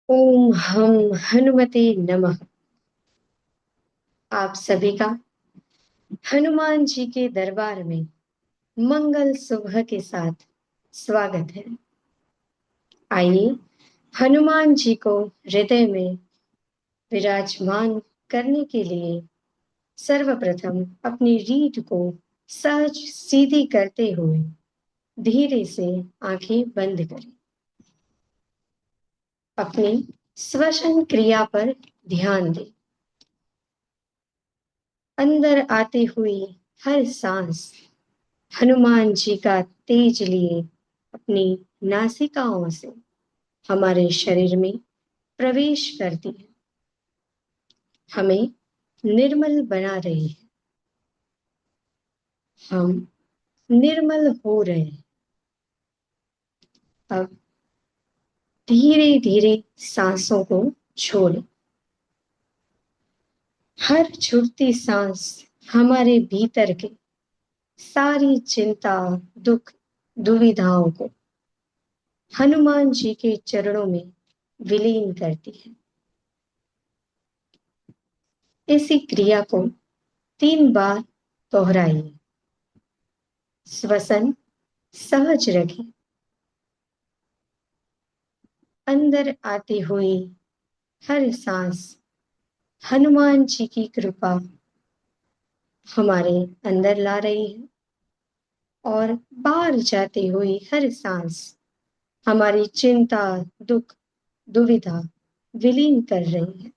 ओम हम हनुमते नमः। आप सभी का हनुमान जी के दरबार में मंगल सुबह के साथ स्वागत है। आइए हनुमान जी को हृदय में विराजमान करने के लिए सर्वप्रथम अपनी रीढ़ को सहज सीधी करते हुए धीरे से आंखें बंद करें। अपनी श्वसन क्रिया पर ध्यान दें। अंदर आती हुई हर सांस हनुमान जी का तेज लिए अपनी नासिकाओं से हमारे शरीर में प्रवेश करती है, हमें निर्मल बना रही है। हम निर्मल हो रहे हैं। अब धीरे धीरे सांसों को छोड़ें। हर छूटती सांस हमारे भीतर के सारी चिंता, दुख, दुविधाओं को हनुमान जी के चरणों में विलीन करती है। इसी क्रिया को 3 बार दोहराइए। श्वसन सहज रखें। अंदर आती हुई हर सांस हनुमान जी की कृपा हमारे अंदर ला रही है और बाहर जाती हुई हर सांस हमारी चिंता, दुख, दुविधा विलीन कर रही है।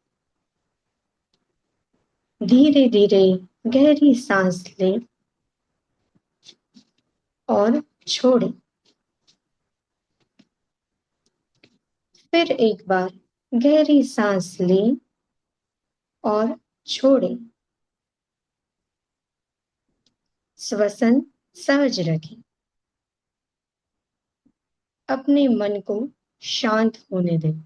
धीरे धीरे गहरी सांस लें और छोड़ें। फिर एक बार गहरी सांस लें और छोड़ें। श्वसन सहज रखें। अपने मन को शांत होने दें।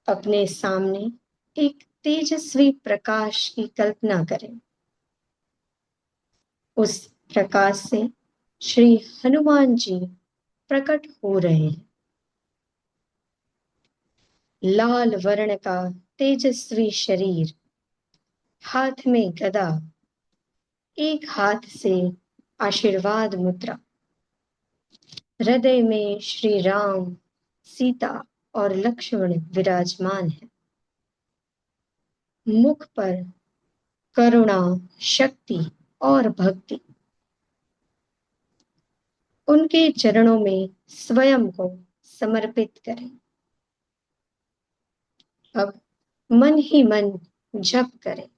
अपने सामने एक तेजस्वी प्रकाश की कल्पना करें। उस प्रकाश से श्री हनुमान जी प्रकट हो रहे हैं। लाल वर्ण का तेजस्वी शरीर, हाथ में गदा, एक हाथ से आशीर्वाद मुद्रा, हृदय में श्री राम, सीता और लक्ष्मण विराजमान है। मुख पर करुणा, शक्ति और भक्ति। उनके चरणों में स्वयं को समर्पित करें। अब मन ही मन जप करें।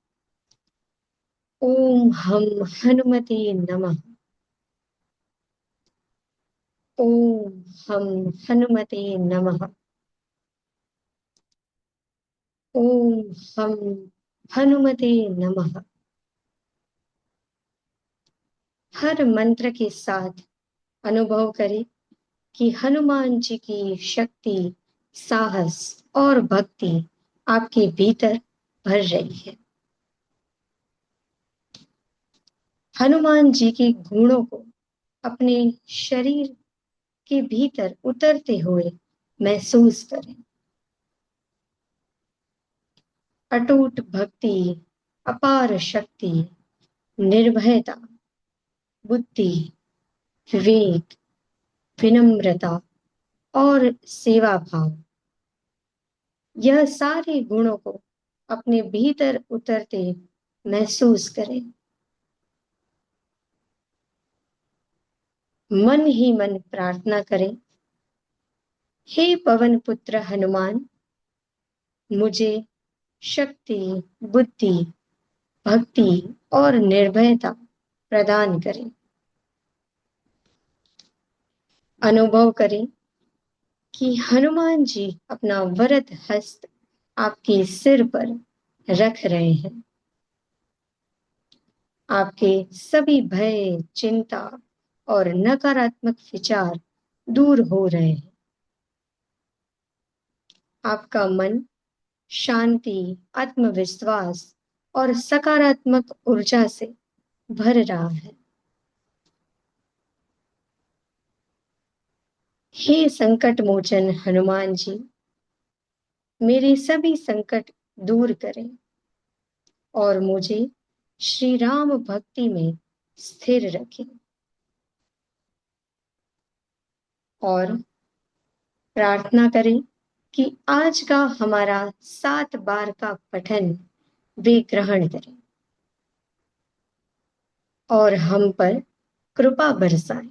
ओम हम हनुमते नमः। ओम हम हनुमते नमः। ओम हम हनुमते नमः। हर मंत्र के साथ अनुभव करें कि हनुमान जी की शक्ति, साहस और भक्ति आपके भीतर भर रही है। हनुमान जी के गुणों को अपने शरीर के भीतर उतरते हुए महसूस करें। अटूट भक्ति, अपार शक्ति, निर्भयता, बुद्धि, विवेक, विनम्रता और सेवा भाव, यह सारे गुणों को अपने भीतर उतरते महसूस करें। मन ही मन प्रार्थना करें, हे पवन पुत्र हनुमान, मुझे शक्ति, बुद्धि, भक्ति और निर्भयता प्रदान करें। अनुभव करें कि हनुमान जी अपना वरद हस्त आपके सिर पर रख रहे हैं। आपके सभी भय, चिंता और नकारात्मक विचार दूर हो रहे हैं। आपका मन शांति, आत्मविश्वास और सकारात्मक ऊर्जा से भर रहा है। हे संकट मोचन हनुमान जी, मेरे सभी संकट दूर करें और मुझे श्री राम भक्ति में स्थिर रखें। और प्रार्थना करें कि आज का हमारा 7 बार का पठन वे ग्रहण करें और हम पर कृपा बरसाएं।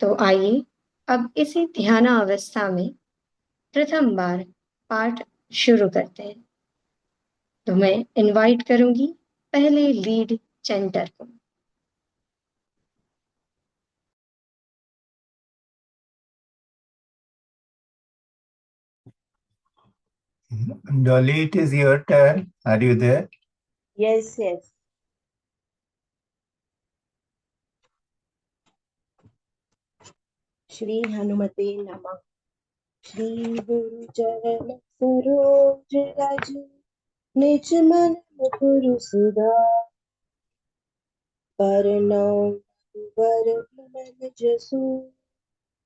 तो आइए अब इसी ध्यान अवस्था में प्रथम बार पाठ शुरू करते हैं। तो मैं इनवाइट करूंगी पहले लीड चैंटर को। Dolly, it is your turn. Are you there? Yes, yes. Shri हनुमते नमः। श्री गुरु चरण सरोज रज निज मन मुकुरु सुधार। बरनौ वर बिमल जसु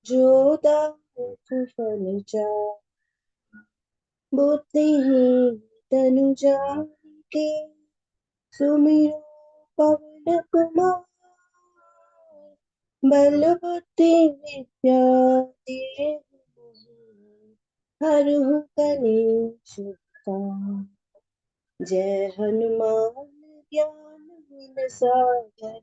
जो दायक फल चार। बुद्धिहीन तनु जानिके सुमिरो पवन कुमार। बल बुद्धि विद्या देहु हरहु कलेश विकार। जय हनुमान ज्ञान गुण सागर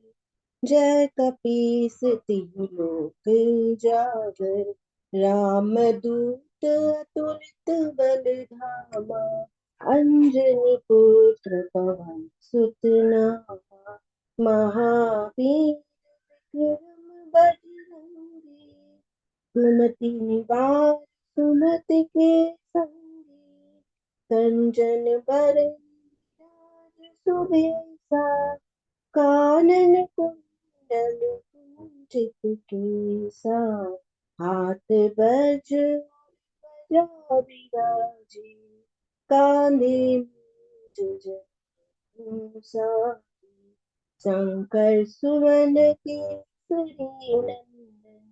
जय कपीस तिहु लोक उजागर। राम दूत अतुलित बल धामा अंजनी पुत्र पवन सुत नामा। महावीर विक्रम बजरंगी सुमति निवार सुमति के संगी। कंचन बरन विराज सुबेसा कानन कुंडल कुंचित केसा। हाथ वज्र ध्वजा बिराजी कांधे मूंज जनेऊ। शंकर सुवन केसरी नंदन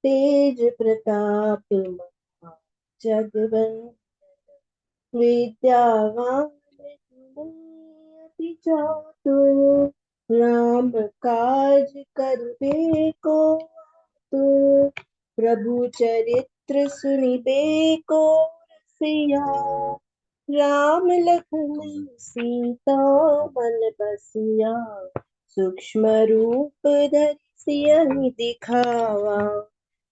तेज प्रताप जगवंदन। विद्यावान गुणी चातुर राम काज करबे को आतुर। प्रभु चरित्र सुनिबे को रसिया राम लखन सीता मन बसिया। सूक्ष्म रूप धरि सियहि दिखावा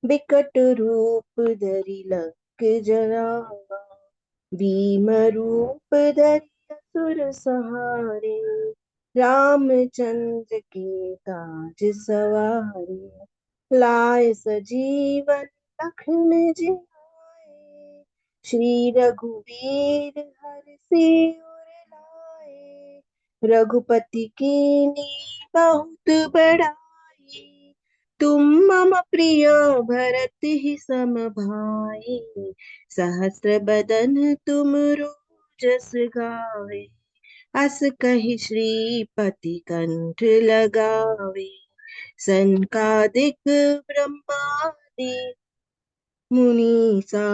बिकट रूप धरि लंक जरावा। भीम रूप धरि असुर संहारे रामचंद्र के काज सवारे। लाए सजीवन लखन जियाए श्री रघुवीर हरषि उर लाए। रघुपति कीन्ही बहुत बड़ाई तुम मम प्रिय भरत ही सम भाई। सहस्र बदन तुम जस गावे अस कहि श्रीपति कंठ लगावे। सनकादिक ब्रह्मादि मुनीसा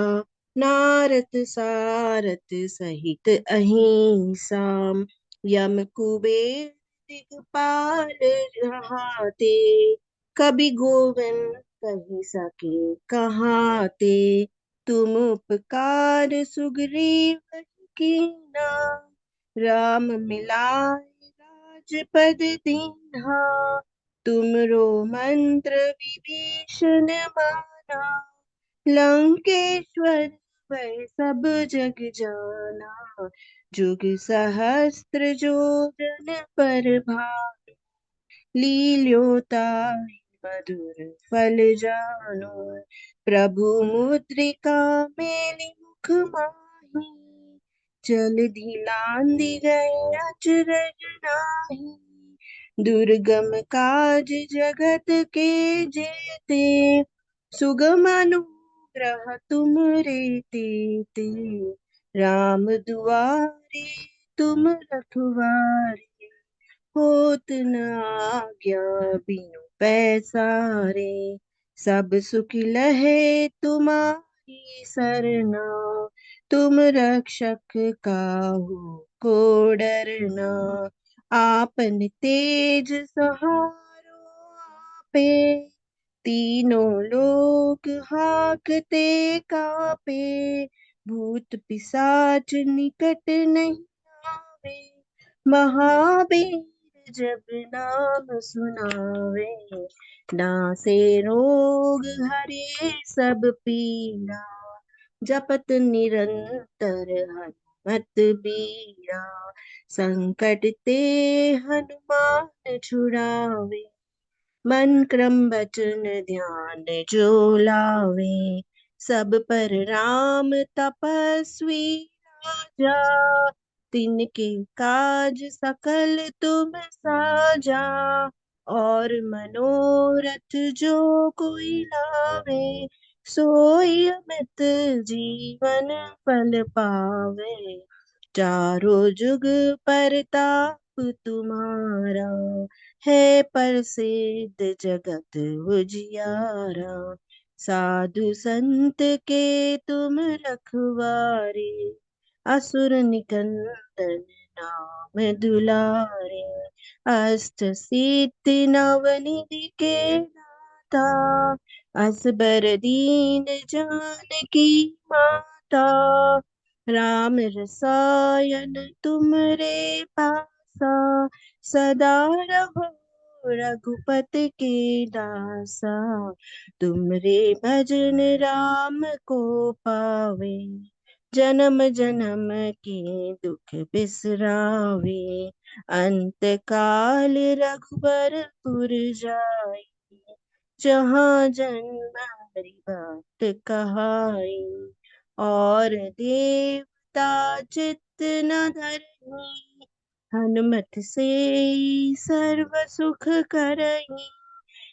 नारद सारद सहित अहिंसा। यम कुबेर दिगपाल रहाते कवि गोविंद कहि सके कहाते। तुम उपकार सुग्रीव कीन्हा राम मिलाए राजपद दीन्हा। तुमरो मंत्र विभीषण माना लंकेश्वर वै सब जग जाना। जुग सहस्त्र जोजन पर भानु लील्योताहि मधुर फल जानु। प्रभु मुद्रिका मेलि मुख माहि जलधि लांघि गए अचरज नाही। दुर्गम काज जगत के जेते सुगम अनुग्रह तुम रे तेते। राम दुआरे तुम रखवारे होत न आज्ञा बिनु पैसारे। सब सुख लहे तुम्हारी सरना, तुम रक्षक काहू को डरना। आपन तेज सहारो आपे, तीनों लोग हाकते कापे। भूत पिशाच निकट नहीं आवे, महावीर जब नाम सुनावे। नासे रोग हरे सब पीरा, जपत निरंतर हनुमत बीरा। संकट ते हनुमान छुड़ावे, मन क्रम वचन ध्यान जो लावे। सब पर राम तपस्वी राजा, तिनके काज सकल तुम साजा। और मनोरथ जो कोई लावे, सोई अमित जीवन फल पावे। चारों जुग परताप तुम्हारा, है प्रसिद्ध जगत उजियारा। साधु संत के तुम रखवारे, असुर निकंदन नाम दुलारे। अष्ट सिद्धि नवनिधि के दाता, असबर दीन जानकी माता। राम रसायन तुमरे पासा, सदा रहो रघुपति के दासा। तुमरे भजन राम को पावे, जन्म जन्म के दुख बिसरावे। अंत काल रघुबरपुर जाई, जहाँ जन्म हरि भक्त कहाई। और देवता चित्त न धरही, हनुमत से सर्व सुख करही।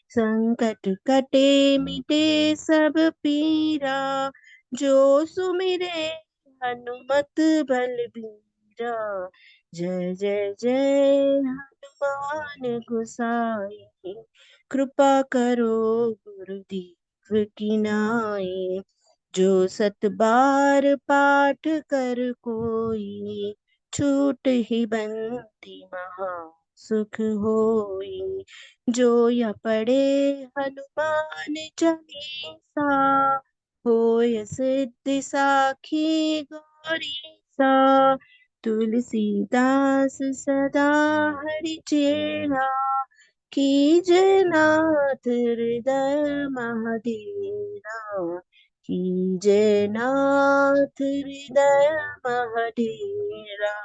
संकट कटे मिटे सब पीरा, जो सुमिरे हनुमत बलबीरा। जय जय जय हनुमान गोसाई, कृपा करो गुरुदेव की नाई। जो सत बार पाठ कर कोई, छूट ही बंदी महा सुख होई। जो या पढ़े हनुमान चालीसा, होय सिद्धि साखी गौरी सा। तुलसीदास सदा हरि चेरा, कीजय नाथ हृदय महडेरा। कीजय नाथ हृदय महडेरा।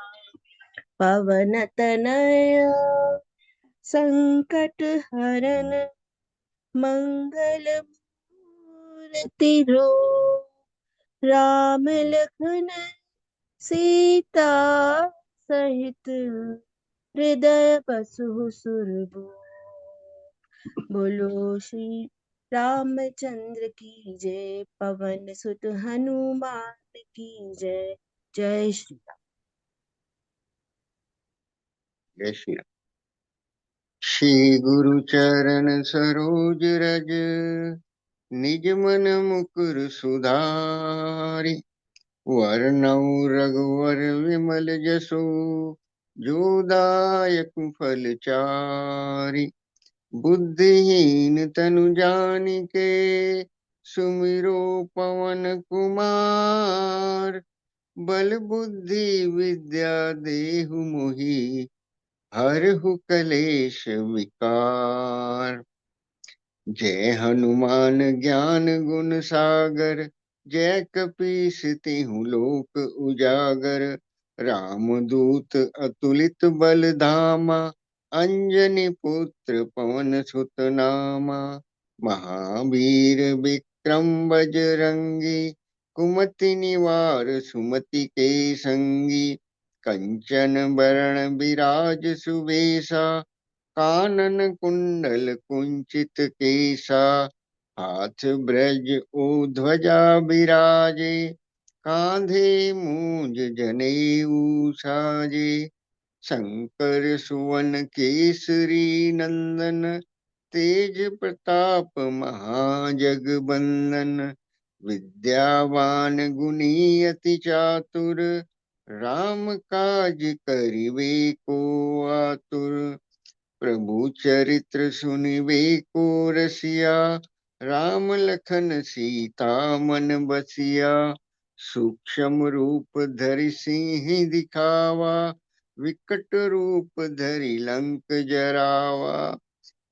पवन तनया संकट हरन, मंगल मूर्ति रो। राम लखन सीता सहित, हृदय बसहु सुरभूप। बोलो श्री रामचंद्र की जय, पवन सुत हनुमान की जय। जय श्री राम। जय श्री राम। श्री गुरु चरण सरोज रज, निज मन मुकुर सुधारि। वरनऊ रघुवर विमल जसु, जो दायक फल चारि। बुद्धिहीन तनु जानिके, सुमिरो पवन कुमार। बल बुद्धि विद्या देहु मोहि, हरहु कलेश विकार। जय हनुमान ज्ञान गुण सागर, जय कपीस तिहु लोक उजागर। रामदूत अतुलित बल धामा, अंजनी पुत्र पवन सुत नामा। महावीर विक्रम बजरंगी, कुमति निवार सुमति के संगी। कंचन बरण विराज सुबेसा, कानन कुंडल कुंचित केसा। हाथ ब्रज ओ ध्वजा बिराजे, कांधे मूंज जनेऊ साजे। शंकर सुवन केसरी नंदन, तेज प्रताप महाजगबंदन। विद्यावान गुणी अति चातुर, राम काज करिबे को आतुर। प्रभु चरित्र सुनिबे को रसिया, राम लखन सीता मन बसिया। सूक्ष्म रूप धरि सिंह दिखावा, विकट रूप धरि लंक जरावा।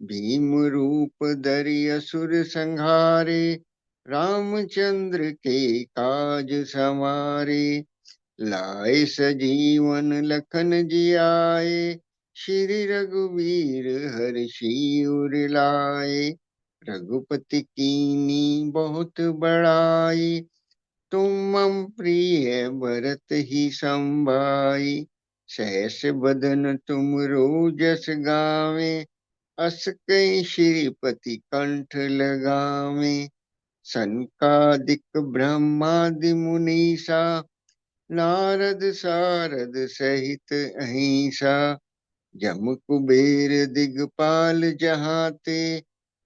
भीम रूप धरि असुर संहारे, रामचंद्र के काज समारे। लाए सजीवन लखन जियाए, श्री रघुवीर हर्षि उर लाए। रघुपति कीनी बहुत बड़ाई, तुम मम प्रिय भरत ही संभाई। सहस बदन तुम रोजस गावे, अस कई श्रीपति कंठ लगावे। सनकादिक ब्रह्मादि मुनीसा, नारद सारद सहित अहिंसा। जम कुबेर दिगपाल जहाँ ते,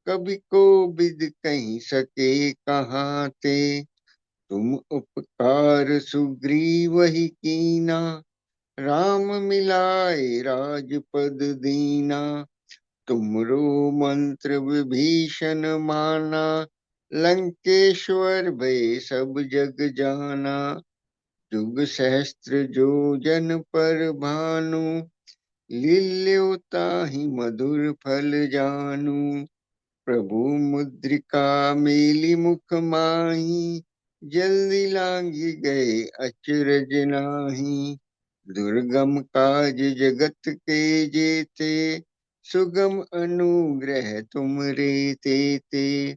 कभी को विद कहीं सके कहाँ ते। तुम उपकार सुग्रीव ही कीना, राम मिलाए राजपद दीना। तुमरो मंत्र विभीषण माना, लंकेश्वर भय सब जग जाना। जुग सहस्त्र जो जन पर भानु, लील्यो ताहि मधुर फल जानू। प्रभु मुद्रिका मेली मुख माही, जल्दी लांगी गए अचरज नाही। दुर्गम काज जगत के जेते, सुगम अनुग्रह तुम रे तेते।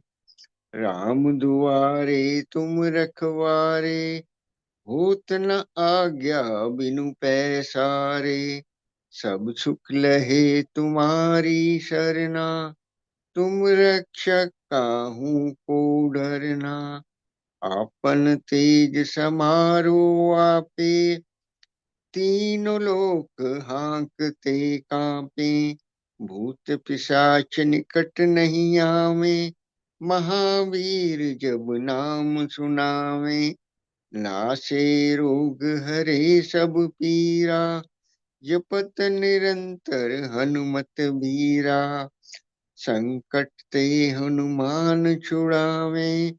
राम दुआरे तुम रखवारे, होत न आज्ञा बिनु पैसारे। सब सुख लहे तुम्हारी सरना, तुम रक्षक काहू को डरना। आपन तेज समारो आपे, तीनों लोक हांकते कांपे। भूत पिशाच निकट नहीं आवे, महावीर जब नाम सुनावे। नासे रोग हरे सब पीरा, जपत निरंतर हनुमत बीरा। संकट ते हनुमान छुड़ावे,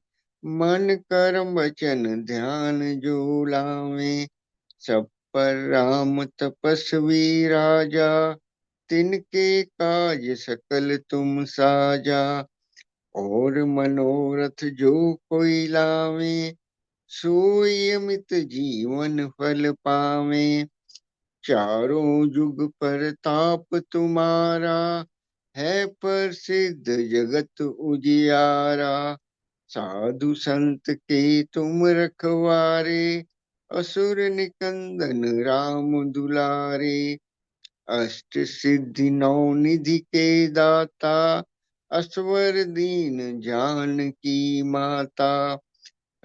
मन कर्म वचन ध्यान जो लावे। सब पर राम तपस्वी राजा, तिनके काज सकल तुम साजा। और मनोरथ जो कोई लावे, सोई अमित जीवन फल पावे। चारों जुग परताप तुम्हारा, है प्रसिद्ध जगत उजियारा। साधु संत के तुम रखवारे, असुर निकंदन राम दुलारे। अष्ट सिद्धि नौ निधि के दाता, असवर दीन जानकी माता।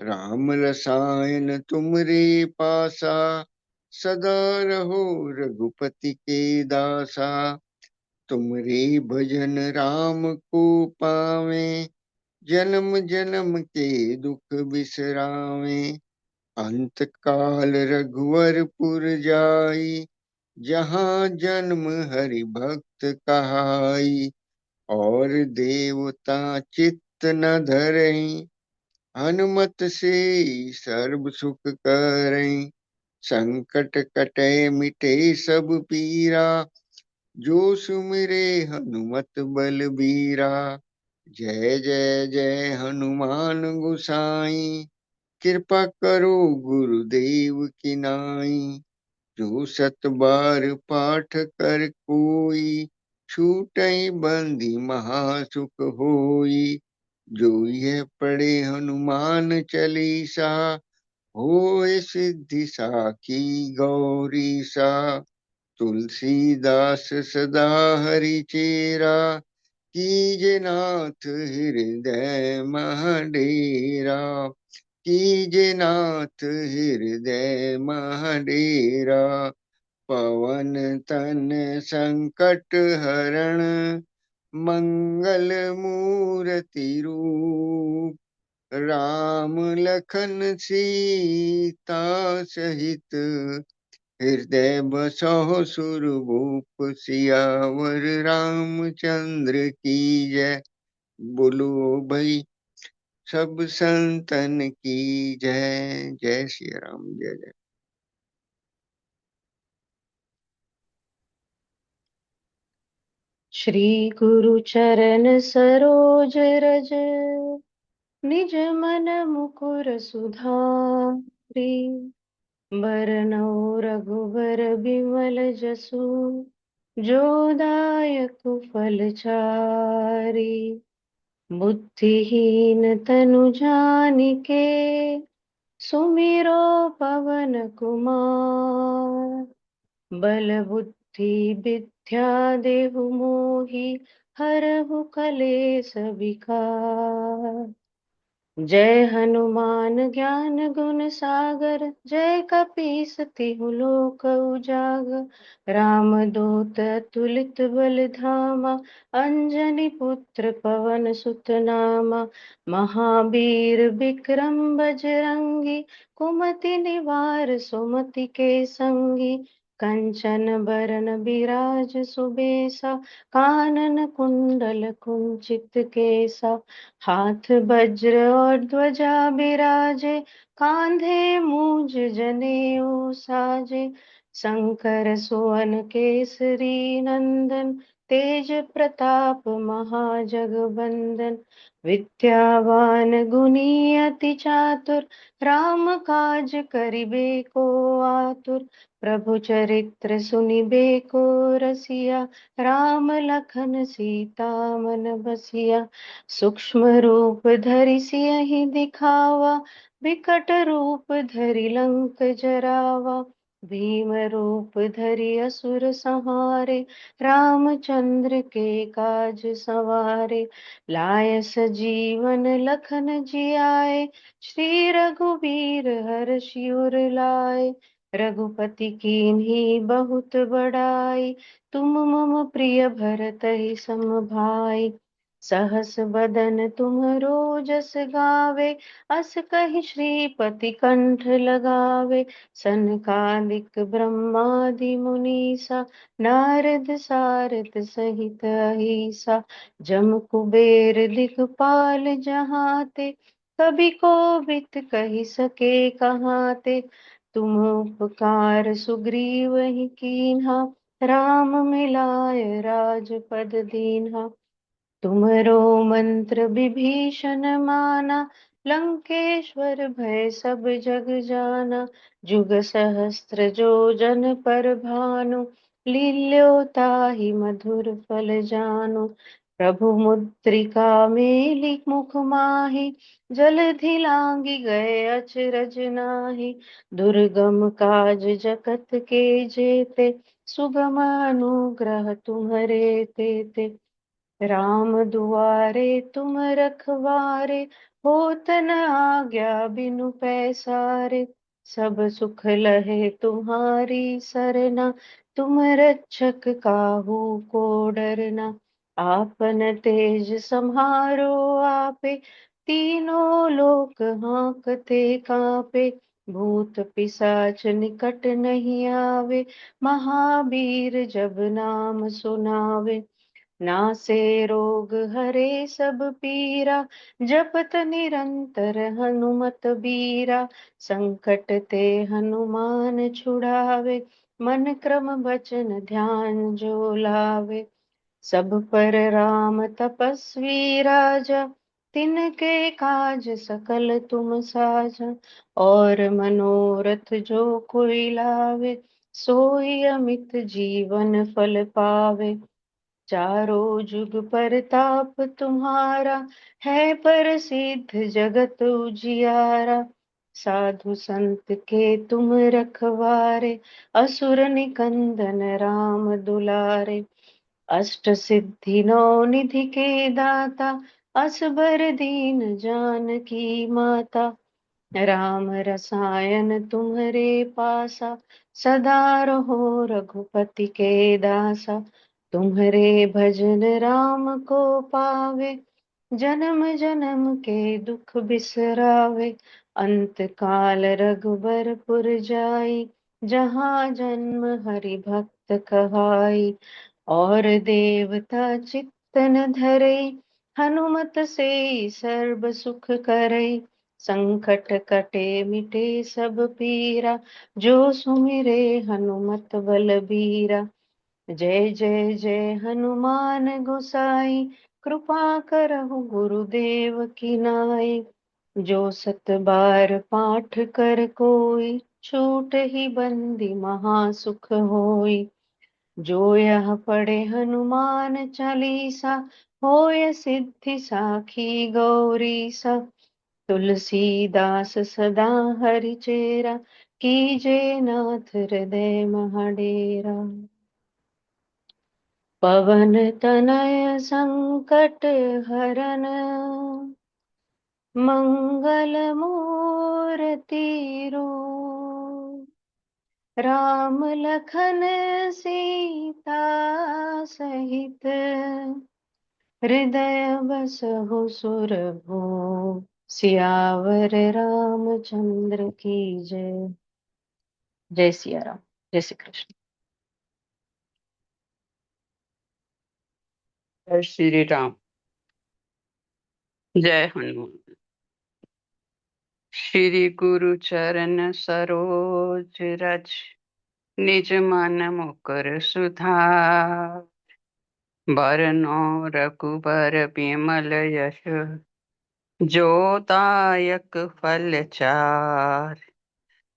राम रसायन तुमरे पासा, सदा रहो रघुपति के दासा। तुमरे भजन राम को पावे, जन्म जन्म के दुख बिसरावे। अंत काल रघुवरपुर जाई, जहाँ जन्म हरि भक्त कहाई। और देवता चित्त न धरई, हनुमत से सर्व सुख करई। संकट कटे मिटे सब पीरा, जो सुमिरे हनुमत बलबीरा। जय जय जय हनुमान गोसाई, कृपा करो गुरुदेव की नाई। जो सत बार पाठ कर कोई, छूटई बंदी महासुख होई। जो यह पढ़े हनुमान चालीसा, होए सिद्धि साखी गौरी सा। तुलसीदास सदा हरि चेरा, कीजे नाथ हृदय मह डेरा। कीजे नाथ हृदय मह डेरा। पवन तन संकट हरण मंगल मूर्ति रूप। राम लखन सीता सहित हृदय बसहु सुरभूप। सियावर रामचंद्र की जय। बोलो भाई सब संतन की जय। जय श्री राम। जय जय। श्री गुरु चरण सरोज रज निज मन मुकुर सुधारी। बरनउँ रघुबर बिमल जसु जो दायक फल चारि। बुद्धिहीन तनु जानिके सुमिरो पवन कुमार। बल बुद्धि विद्या देहु मोहि हरहु कलेस विकार। जय हनुमान ज्ञान गुण सागर जय कपीस तिहु लोक उजागर। राम दूत अतुलित बल धामा अंजनी पुत्र पवन सुत नामा। महावीर विक्रम बजरंगी कुमति निवार सुमति के संगी। कंचन बरन बिराज सुबेसा कानन कुंडल कुंचित केसा। हाथ वज्र और ध्वजा बिराजे कांधे मूंज जनेऊ साजे। शंकर सुवन केसरी नंदन तेज प्रताप महाजगबंदन। विद्यावान गुणी अति चातुर राम काज करिबे को आतुर। प्रभु चरित्र सुनिबे को रसिया राम लखन सीता मन बसिया। सूक्ष्म रूप धरि सियहि दिखावा विकट रूप धरि लंक जरावा। भीम रूप धरि असुर संहारे रामचंद्र के काज सवारे। लाय सजीवन लखन जियाए श्री रघुवीर हर्षि उर लाए। रघुपति कीन्ही बहुत बड़ाई तुम मम प्रिय भरतहि सम भाई। सहस बदन तुम्हरो जस गावे अस कहि श्रीपति कंठ लगावे। सनकादिक ब्रह्मादि मुनीसा नारद सारद सहित अहिसा। जम कुबेर दिखपाल जहाते कभी कोविद कहि सके कहाते। तुम उपकार सुग्रीवहि कीन्हा राम मिलाय राजपद दीन्हा। तुमरो मंत्र विभीषण माना लंकेश्वर भय सब जग जाना। जुग सहस्त्र जो जन पर भानु लील्यो ताहि मधुर फल जानु। प्रभु मुद्रिका मेलि मुख माहि जलधि लांघि गए अचरज नाही। दुर्गम काज जगत के जेते सुगम अनुग्रह तुम्हरे तेते। राम दुआरे तुम रखवारे होत न आज्ञा बिनु पैसारे। सब सुख लहे तुम्हारी सरना तुम रक्षक काहू को डरना। आपन तेज सम्हारो आपे तीनों लोक हांकते कांपे। भूत पिशाच निकट नहीं आवे महावीर जब नाम सुनावे। नासे रोग हरे सब पीरा जपत निरंतर हनुमत बीरा। संकट ते हनुमान छुड़ावे मन क्रम वचन ध्यान जो लावे। सब पर राम तपस्वी राजा तिनके काज सकल तुम साजा। और मनोरथ जो कोई लावे सोई अमित जीवन फल पावे। चारों जुग परताप तुम्हारा है प्रसिद्ध जगत उजियारा। साधु संत के तुम रखवारे असुर निकंदन राम दुलारे। अष्ट सिद्धि नौ निधि के दाता असबर दीन जानकी माता। राम रसायन तुम्हरे पासा सदा रहो रघुपति के दासा। तुम्हारे भजन राम को पावे, जन्म जन्म के दुख बिसरावे। अंत काल रघुबरपुर जाई, जहाँ जन्म हरि भक्त कहाई। और देवता चित्त न धरई, हनुमत से सर्व सुख करई। संकट कटे मिटे सब पीरा, जो सुमिरे हनुमत बलबीरा। जय जय जय हनुमान गोसाई, कृपा करहु गुरुदेव की नाई। जो सत बार पाठ कर कोई, छूट ही बंदी महासुख होई। जो यह पढ़े हनुमान चालीसा, होय सिद्धि साखी गौरीसा। तुलसीदास सदा हरिचेरा, कीजे नाथ हृदय महाडेरा। पवन तनय संकट हरन, मंगल मूर्ति रूप। राम लखन सीता सहित, हृदय बसहु सुरभूप। सियावर रामचंद्र की जय। जय सिया राम, जय श्री कृष्ण। जय श्री राम। जय हनुमान। श्री गुरु चरण सरोज रज, निज मन मुकुर सुधार। बरनौं रघुबर बिमल यश, जो दायक फल चार।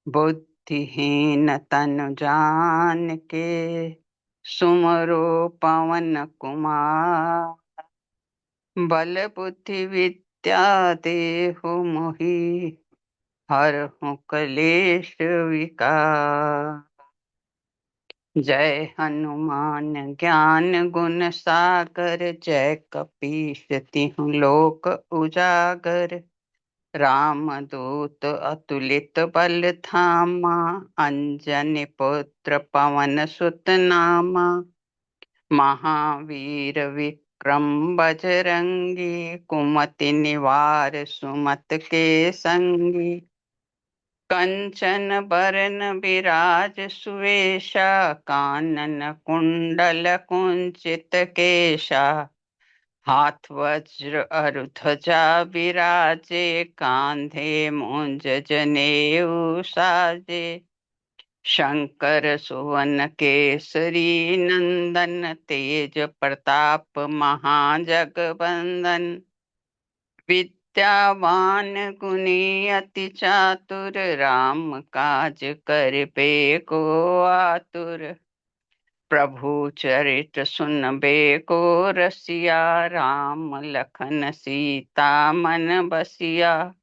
बुद्धिहीन तनु जान के, सुमरो पवन कुमार। बल बुद्धि विद्या देहु मोहि, हरहु कलेश विकार। जय हनुमान ज्ञान गुण सागर, जय कपीस तिहु लोक उजागर। रामदूत अतुलित बल धामा, अंजनी पुत्र पवन सुत नामा। महावीर विक्रम बजरंगी, कुमति निवार सुमत के संगी। कंचन बरन बिराज सुवेशा, कानन कुंडल कुंचित केशा। हाथ वज्र अरु ध्वजा विराजे, कांधे मूंज जनेऊ साजे। शंकर सुवन केसरी नंदन, तेज प्रताप महाजगबंदन। विद्यावान गुणी अति चातुर, राम काज करबे को आतुर। प्रभु चरित सुनबे को रसिया, राम लखन सीता मन बसिया।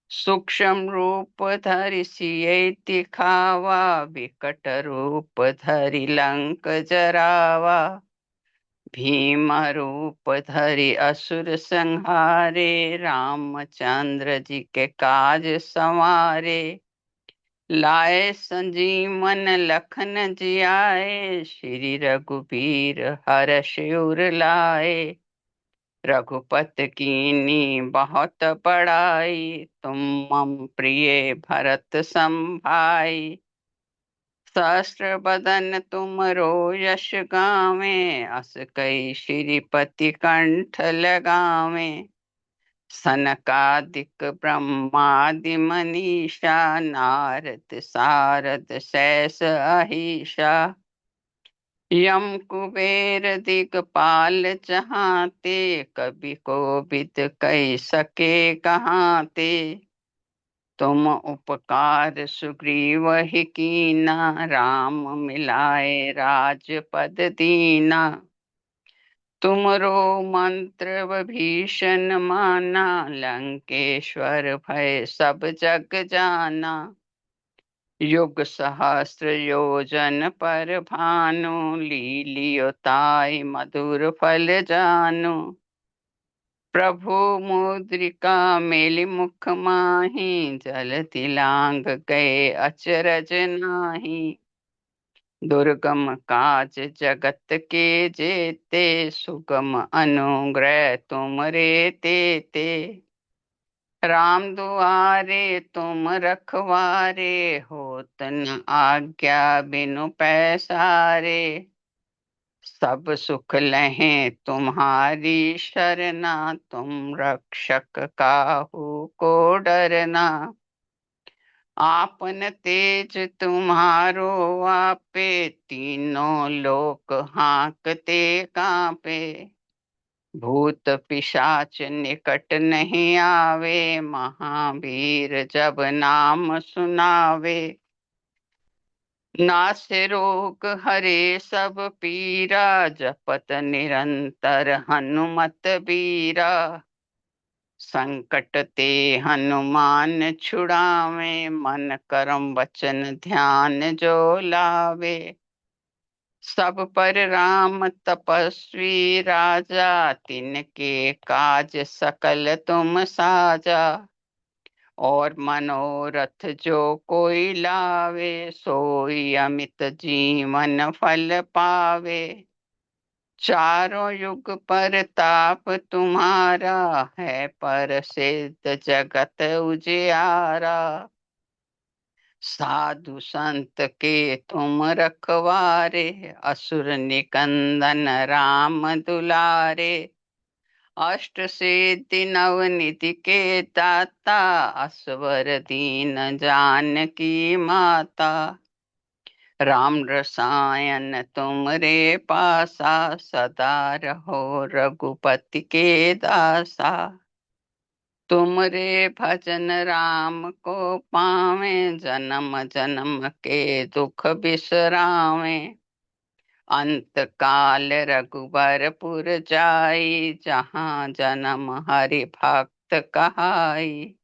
सूक्ष्म रूप धरि सियहि दिखावा, विकट रूप धरि लंक जरावा। भीम रूप धरि असुर संहारे, रामचंद्र जी के काज संवारे। लाए संजीवन लखन जियाए, श्री रघुबीर हरष उर लाए। रघुपति कीन्ही बहुत बड़ाई, तुम मम प्रिय भरत सम भाई। सहस्र बदन तुम यश गावें, अस कई श्रीपति कंठ लगावें। सनकादिक ब्रह्मादि मनीषा, नारद सारद सैस अहिषा। यम कुबेर दिगपाल जहांते, कवि कोविद कह सके कहांते। तुम उपकार सुग्रीवहि कीना, राम मिलाए राजपद दीना। तुमरो मंत्र विभीषण माना, लंकेश्वर भय सब जग जाना। युग सहस्र योजन पर भानु, लीलियो ताई मधुर फल जानु। प्रभु मुद्रिका मेलि मुख माहि, जलधि लांघ गए अचरज नाही। दुर्गम काज जगत के जेते, सुगम अनुग्रह तुम रे तेते। राम दुआरे तुम रखवारे, होत न आज्ञा बिनु पैसारे। सब सुख लहें तुम्हारी शरणा, तुम रक्षक काहू को डरना। आपन तेज तुम्हारो आपे, तीनों लोक हांकते कांपे। भूत पिशाच निकट नहीं आवे, महावीर जब नाम सुनावे। नासे रोग हरे सब पीरा, जपत निरंतर हनुमत बीरा। संकट ते हनुमान छुड़ावे, मन करम वचन ध्यान जो लावे। सब पर राम तपस्वी राजा, तिनके काज सकल तुम साजा। और मनोरथ जो कोई लावे, सोई अमित जीवन फल पावे। चारों युग पर ताप तुम्हारा, है पर सिद्ध जगत उजियारा। साधु संत के तुम रखवारे, असुर निकंदन राम दुलारे। अष्ट सिद्धि नव निधि के दाता, असवर दीन जानकी माता। राम रसायन तुम रे पासा, सदा रहो रघुपति के दासा। तुम रे भजन राम को पावे, जन्म जन्म के दुख बिसरावे। अंत काल रघुबरपुर जाई, जहाँ जन्म हरि भक्त कहाई।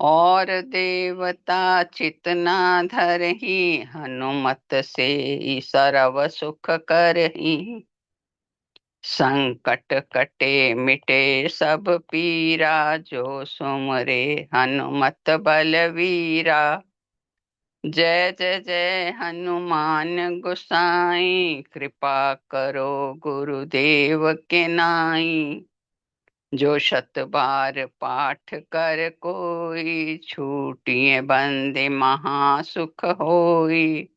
और देवता चितना धरही, हनुमत से सर्व सुख करही। संकट कटे मिटे सब पीरा, जो सुमरे हनुमत बलवीरा। जय जय जय हनुमान गोसाई, कृपा करो गुरुदेव के नाई। जो शत बार पाठ कर कोई, छूटिए बंदे महासुख होई।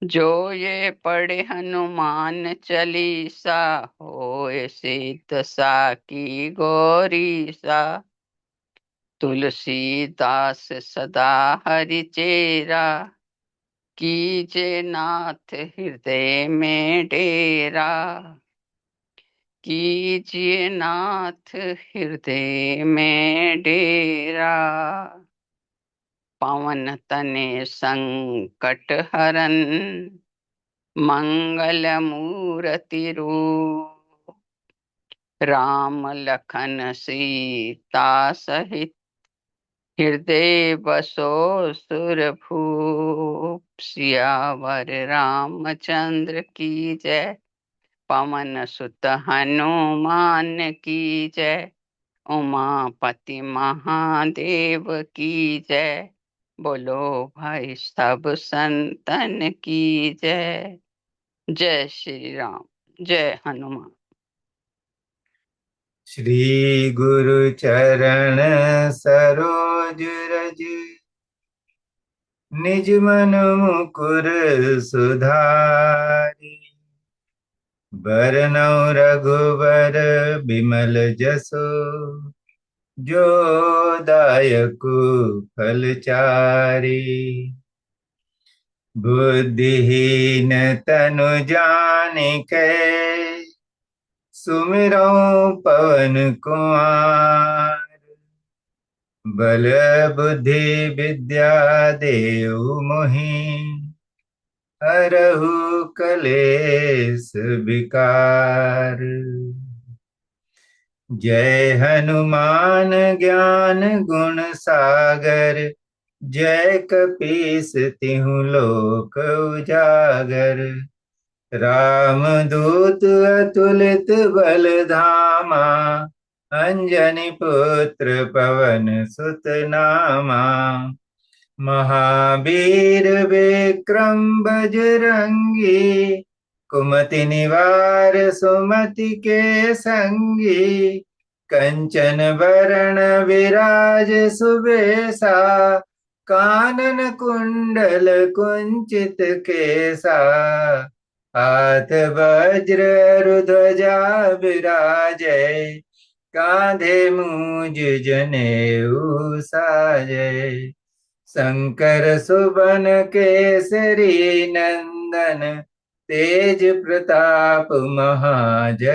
जो ये पढ़े हनुमान चालीसा, होए सिद्ध साकी गौरीसा। तुलसीदास सदा हरि चेरा, कीजे नाथ हृदय में डेरा। कीजिए नाथ हृदय में डेरा। पवन तने संकट हरन, मंगल मूर्ति रूप। राम लखन सीता सहित, हृदय बसो सुरभूप। सियावर रामचंद्र की जय, पवन सुत हनुमान की जय। उमापति महादेव की जय, बोलो भाई सब संतन की जय। जय श्री राम, जय हनुमान। श्री गुरु चरण सरोज रज, निज मन मुकुर सुधारि। बरनउँ रघुबर बिमल जसु, जो दायकु फलचारि। बुद्धिहीन तनु जानिकै, सुमिरौं पवन कुमार। बल बुद्धि विद्या देहु मोहि, हरहु कलेस विकार। जय हनुमान ज्ञान गुण सागर, जय कपीस तिहु लोक उजागर। रामदूत अतुलित बल धामा, अंजनी पुत्र पवन सुत नामा। महावीर विक्रम बजरंगी, कुमति निवार सुमति के संगी। कंचन वरण विराज सुबेसा, कानन कुंडल कुंचित केसा। हाथ वज्र ध्वजा विराजे, कांधे मूज जनेऊ साजे। शंकर सुवन केसरी नंदन, तेज प्रताप महाजगवंदन।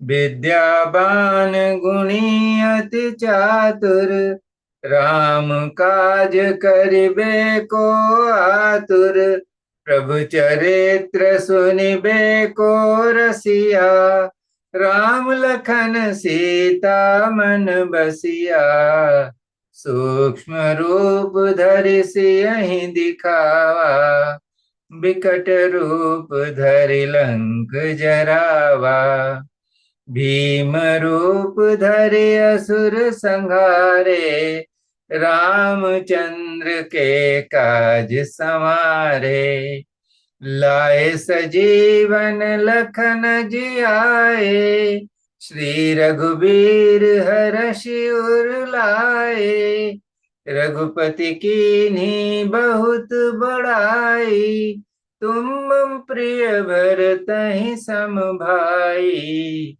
विद्यावान गुणी अति चातुर, राम काज करिबे को आतुर। प्रभु चरित्र सुनिबे को रसिया, राम लखन सीता मन बसिया। सूक्ष्म रूप धरि सियहि दिखावा, बिकट रूप धरि लंक जरावा। भीम रूप धरि असुर संहारे, रामचंद्र के काज समारे। लाए सजीवन लखन जियाए, श्री रघुबीर हरषि उर लाए। रघुपति कीन्ही बहुत बड़ाई, तुम मम प्रिय भरतहि सम भाई।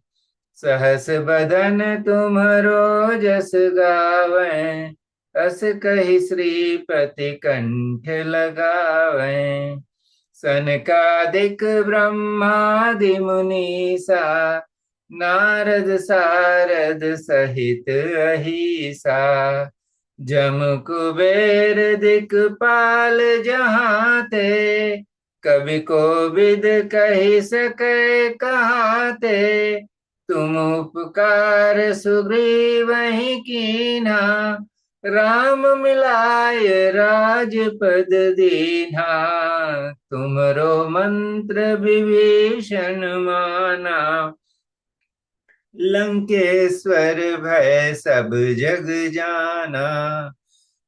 सहस बदन तुम्हरो जस गावें, अस कहि श्रीपति कंठ लगावें। सनकादिक ब्रह्मादि मुनीसा, नारद सारद सहित अहिसा। जम कुबेर दिक्पाल जहाँ ते, कवि कोविद कहि सके कहाँ ते। तुम उपकार सुग्रीवहि कीन्हा, राम मिलाय राजपद दीन्हा। तुमरो मंत्र विभीषण माना, लंकेश्वर भय सब जग जाना।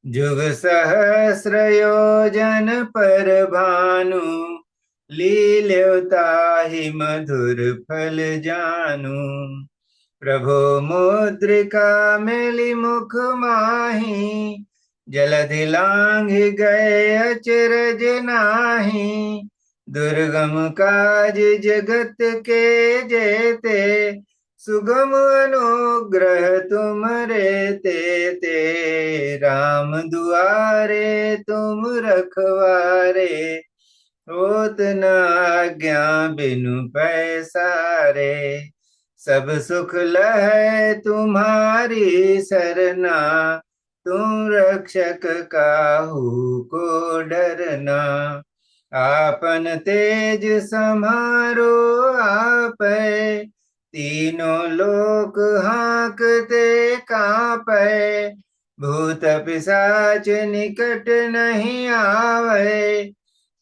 जुग सहस्र योजन पर भानु, लील्योताहि मधुर फल जानू। प्रभु मुद्रिका मेलि मुख माहि, जलधि लांघि गए अचरज नाही। दुर्गम काज जगत के जेते, सुगम अनुग्रह तुमरे तेते। राम दुआरे तुम रखवारे, होत न आज्ञा बिनु पैसारे। सब सुख लहै तुम्हारी सरना, तुम रक्षक काहू को डरना। आपन तेज समारो आपै, तीनों लोक हांकते कांपै। भूत पिशाच निकट नहीं आवे,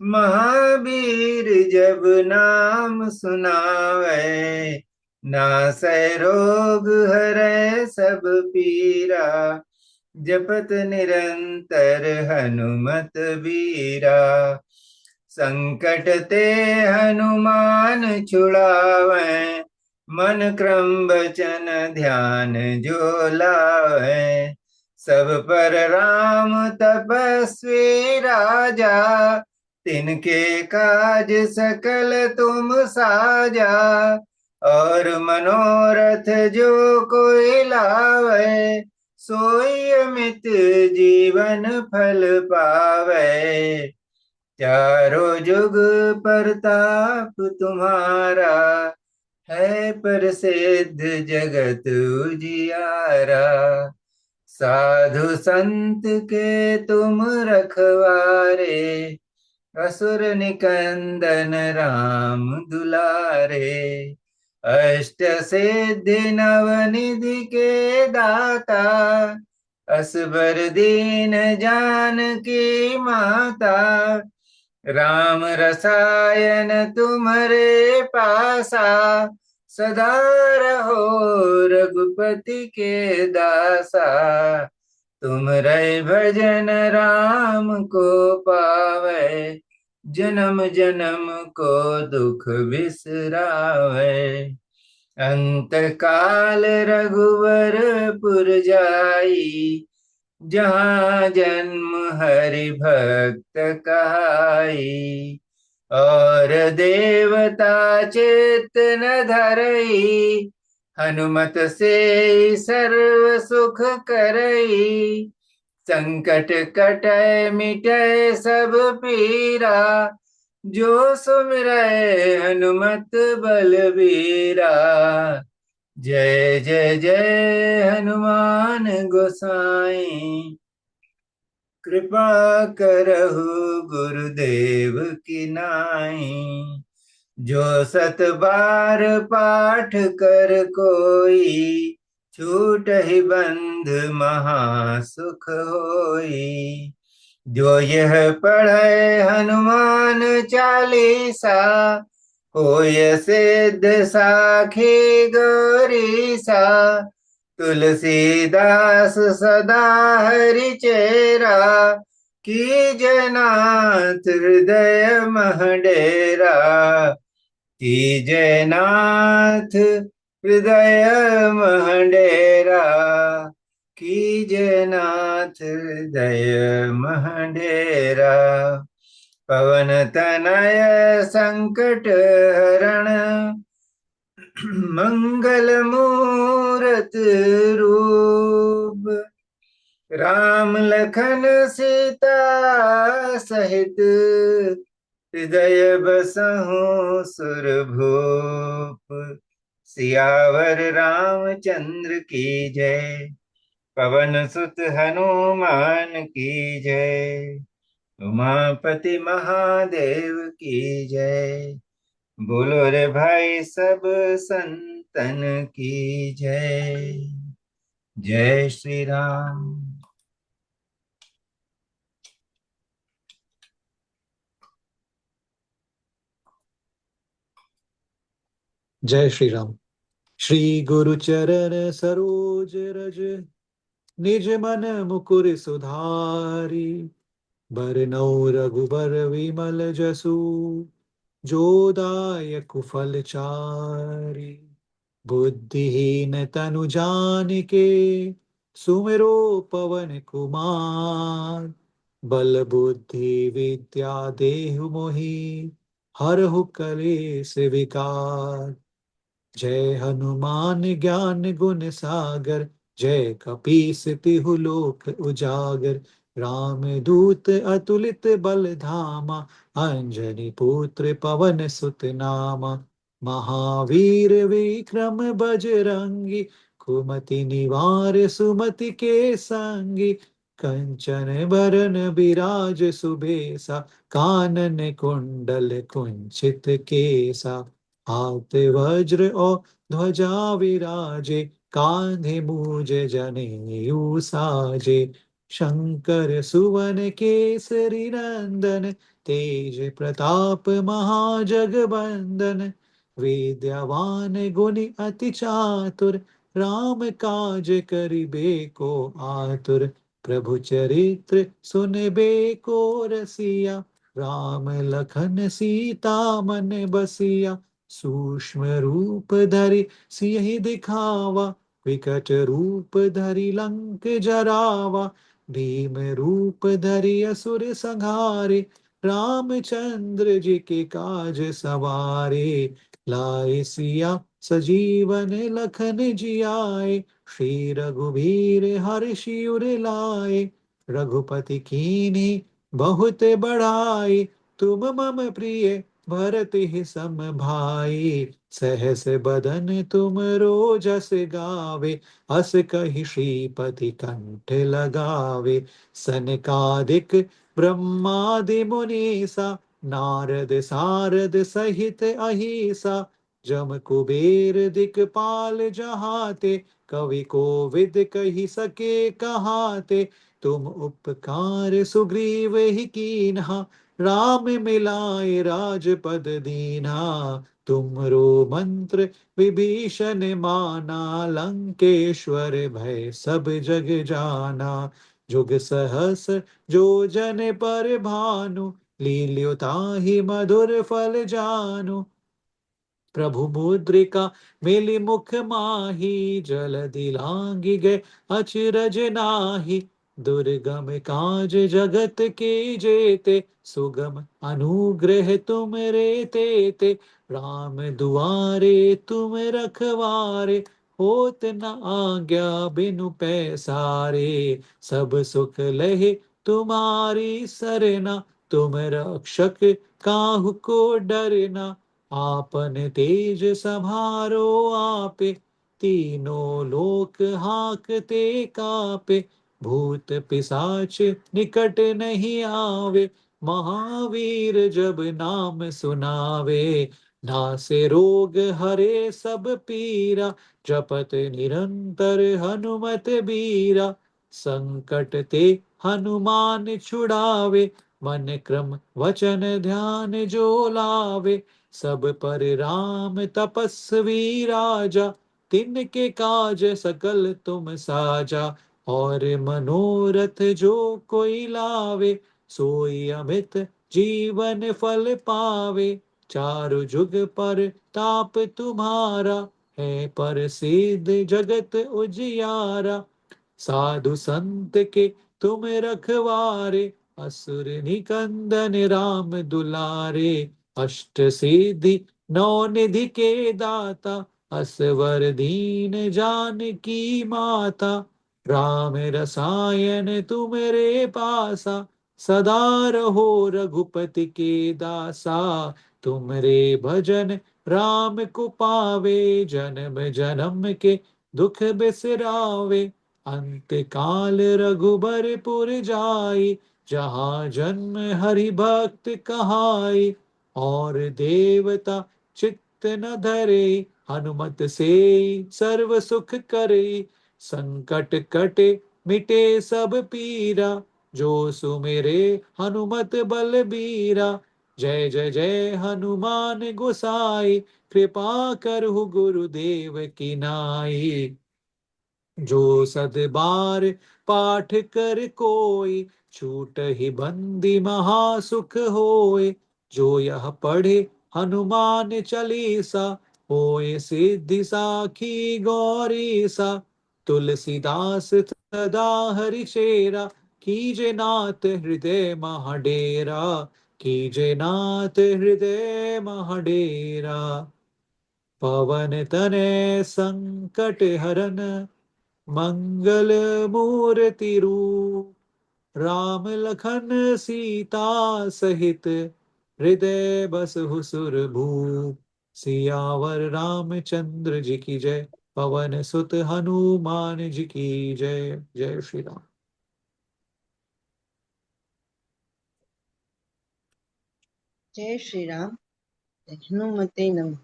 महावीर जब नाम सुनावे। नासै रोग हरै सब पीरा, जपत निरंतर हनुमत बीरा। संकट ते हनुमान छुड़ावे, मन क्रम बचन ध्यान जो लावे। सब पर राम तपस्वी राजा, तिनके काज सकल तुम साजा। और मनोरथ जो कोई लावे, सोई अमित जीवन फल पावे। चारों जुग परताप तुम्हारा, है प्रसिद्ध जगत उजियारा। साधु संत के तुम रखवारे, असुर निकंदन राम दुलारे। अष्ट सिद्धि नवनिधि के दाता, असबर दीन जानकी माता। राम रसायन तुम्हारे पासा, सदा रहो रघुपति के दासा। तुम रे भजन राम को पावे, जन्म जन्म को दुख बिसरावे। अंत काल रघुवर पुर जाई, जहाँ जन्म हरि भक्त कहाई। और देवता चेत न धरई, हनुमत से सर्व सुख करई। संकट कटै मिटै सब पीरा, जो सुमिरै हनुमत बलबीरा। जय जय जय हनुमान गोसाई, कृपा करहु गुरुदेव की नाई। जो सत बार पाठ कर कोई, छूट ही बंध महासुख होई। जो यह पढ़े हनुमान चालीसा, होय सिद्ध साखी गौरीसा। तुलसीदास सदा हरि चेरा, कीजय नाथ हृदय मह डेरा। कीजय नाथ हृदय मह डेरा, कीजय नाथ हृदय मह डेरा। पवन तनय संकट हरण, मंगल मूरत रूप। राम लखन सीता सहित, हृदय बसहु सुरभूप। सियावर रामचंद्र की जय, पवन सुत हनुमान की जय। उमापति महादेव की जय। बोलो रे भाई सब संतन की जय। जय श्री राम। जय श्री राम। श्री गुरु चरण सरोज रज, निज मन मुकुर सुधारी। बरनउँ रघुबर विमल जसु, जो दायक फल चारि। बुद्धिहीन तनु जानिके, सुमिरो पवन कुमार। बल बुद्धि विद्या देहु मोहि, हरहु कलेस विकार। जय हनुमान ज्ञान गुण सागर, जय कपीस तिहु लोक उजागर। राम दूत अतुलित बल धामा, अंजनी पुत्र पवन सुत नामा। महावीर विक्रम बजरंगी, कुमति निवार सुमति के संगी। कंचन बरन बिराज सुबेसा, कानन कुंडल कुंचित केसा। हाथ वज्र और ध्वजा विराजे, कांधे मूज जनेऊ साजे। शंकर सुवन केसरी नंदन, तेज प्रताप महाजगबंदन। विद्यावान गुणी अति चातुर, राम काज करिबे को आतुर। प्रभु चरित्र सुनबे को रसिया, राम लखन सीता मन बसिया। सूक्ष्म रूप धरि सियहि दिखावा, विकट रूप धरि लंक जरावा। भीम रूप धरि असुर संहारे, रामचंद्र जी के काज सवारे। लाए सिया सजीवन लखन जियाए, श्री रघुवीर हर्षि उर लाए। रघुपति कीन्ही बहुत बढ़ाई, तुम मम प्रिय भरत ही सम भाई। सहस बदन तुम रोजस गावे, अस कहि श्रीपति कंठ लगावे। सनकादिक ब्रह्मादि मुनीसा, नारद सारद सहित अहिसा। जम कुबेर दिक्पाल जहाते, कवि कोविद कहि सके कहाते। तुम उपकार सुग्रीव ही कीन्हा, राम मिलाए राजपद दीना। तुमरो मंत्र विभीषण माना, लंकेश्वर भय सब जग जाना। जुग सहस जो जन पर भानु, लील्यो ताहि मधुर फल जानु। प्रभु मुद्रिका मिली मुख माही, जलधि लांघि गए अचरज नाहि। दुर्गम काज जगत के जेते, सुगम अनुग्रह तुम रे तेते। राम दुआरे तुम रखवारे, होत न आज्ञा बिनु पैसारे। सब सुख लहे तुम्हारी सरना, तुम रक्षक काहू को डरना। आपन तेज समारो आपे, तीनों लोक हाकते कापे। भूत पिशाच निकट नहीं आवे, महावीर जब नाम सुनावे। नासे रोग हरे सब पीरा, जपत निरंतर हनुमत बीरा। संकट ते हनुमान छुड़ावे, मन क्रम वचन ध्यान जो लावे। सब पर राम तपस्वी राजा, तिनके काज सकल तुम साजा। और मनोरथ जो कोई लावे, सोई अमित जीवन फल पावे। चारु जुग पर ताप तुम्हारा, है पर सिद्ध जगत उजियारा। साधु संत के तुम रखवारे, असुर निकंदन राम दुलारे। अष्ट सिद्धि नौ निधि के दाता, असवर दीन जानकी माता। राम रसायन तुम्हारे पासा, सदा रहो रघुपति के दासा। तुमरे भजन राम को पावे, जन्म जन्म के दुख बिसरावे। अंत काल रघुबर पुर जाई, जहाँ जन्म हरि भक्त कहाई। और देवता चित्त न धरे, हनुमत से सर्व सुख करे। संकट कटे मिटे सब पीरा, जो सुमेरे हनुमत बलबीरा। जय जय जय हनुमान गोसाई, कृपा करहु गुरुदेव की नाई। जो सद बार पाठ कर कोई, छूट ही बंदी महासुख होय। जो यह पढ़े हनुमान चालीसा, होय सिद्धि साखी गौरीसा। तुलसीदास सदा हरि चेरा, कीजे नाथ हृदय महाडेरा। कीजे नाथ हृदय महाडेरा। पवन तनय संकट हरन, मंगल मूर्ति रूप। राम लखन सीता सहित, हृदय बसहु सुरभूप। सियावर रामचंद्र जी की जय, पवन सुत हनुमान जी की जय। जय श्री राम। जय श्री राम। हनुमते नमः।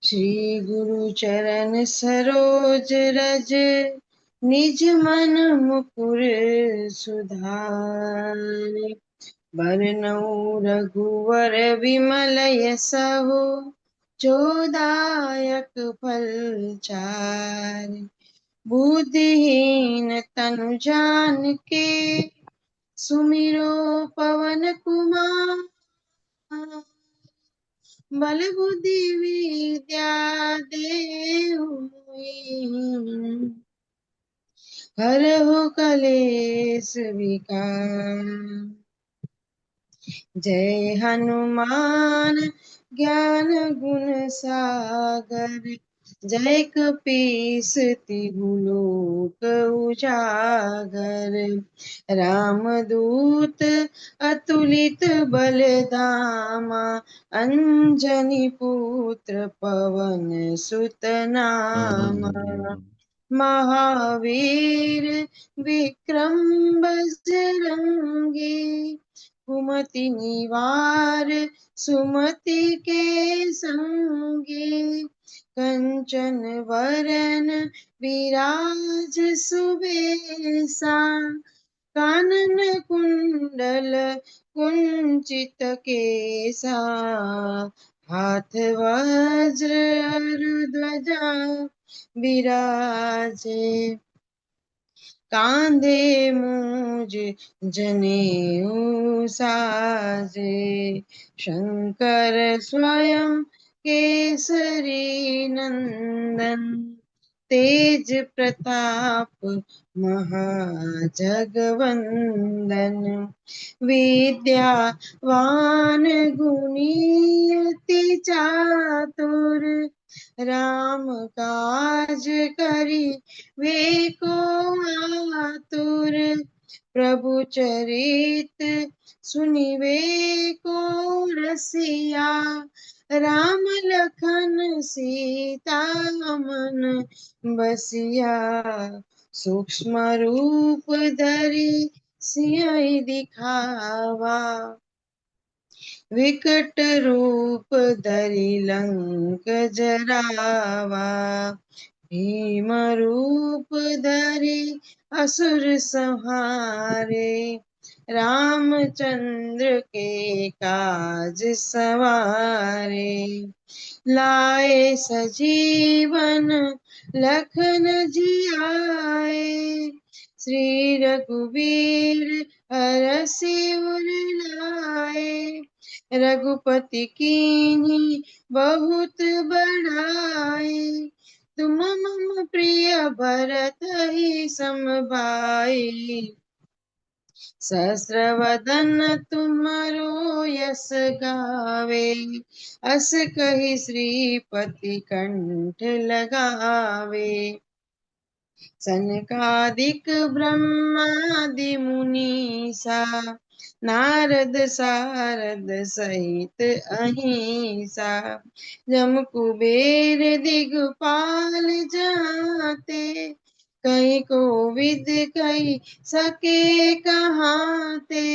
श्री गुरु चरण सरोज रज, निज मन मुकुर सुधारि। बरनउँ रघुवर विमल यशहु, जो दायक फल चारि। बुद्धिहीन तनु जानिके, सुमिरो पवन कुमार। बल बुद्धि विद्या देहु मोहि, हरहु कलेस विकार। जय हनुमान ज्ञान गुण सागर, जय कपीस तिहु लोक उजागर। रामदूत अतुलित बल धामा, अंजनी पुत्र पवन सुत नामा। महावीर विक्रम बजरंगी, कुमति निवार सुमति के संगी। कंचन वरन विराज सुबेसा, कानन कुंडल कुंचित केसा, हाथ वज्र ध्वजा विराजे, कांधे मूज जनेऊ साजे, शंकर स्वयं केसरी नंदन, तेज प्रताप महाजगवंदन, विद्यावान गुणी अति चातुर, राम काज करि वे को आतुर, प्रभु चरित सुनिवे को रसिया, राम लखन सीता मन बसिया, सूक्ष्म रूप धरि सियहि दिखावा, विकट रूप धरि लंक जरावा, भीम रूप धरि असुर संहारे, रामचंद्र के काज सवारे, लाए सजीवन लखन जियाए, श्री रघुवीर हरषि उर लाए, रघुपति कीन्ही बहुत बड़ाई, तुम मम प्रिय भरत ही समभाई, सहस्रवदन तुमरो यस गावे, अस कहि श्रीपति कंठ लगावे, सनकादिक ब्रह्मादि मुनीसा, नारद सारद सहित अहिंसा, जम कुबेर दिगपाल जाते, कहीं कोविद कहीं सके कहाते,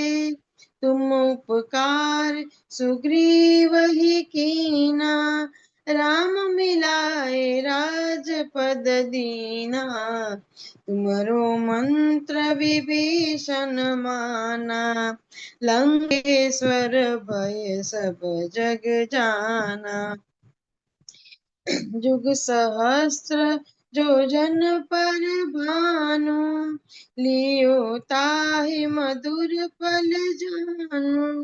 तुम उपकार सुग्रीव ही कीना, राम मिलाए राजपद दीना, तुमरो मंत्र विभीषण माना, लंकेश्वर भय सब जग जाना, जुग सहस्त्र जो जन पर भानु, लियो ताहि मधुर फल जानु,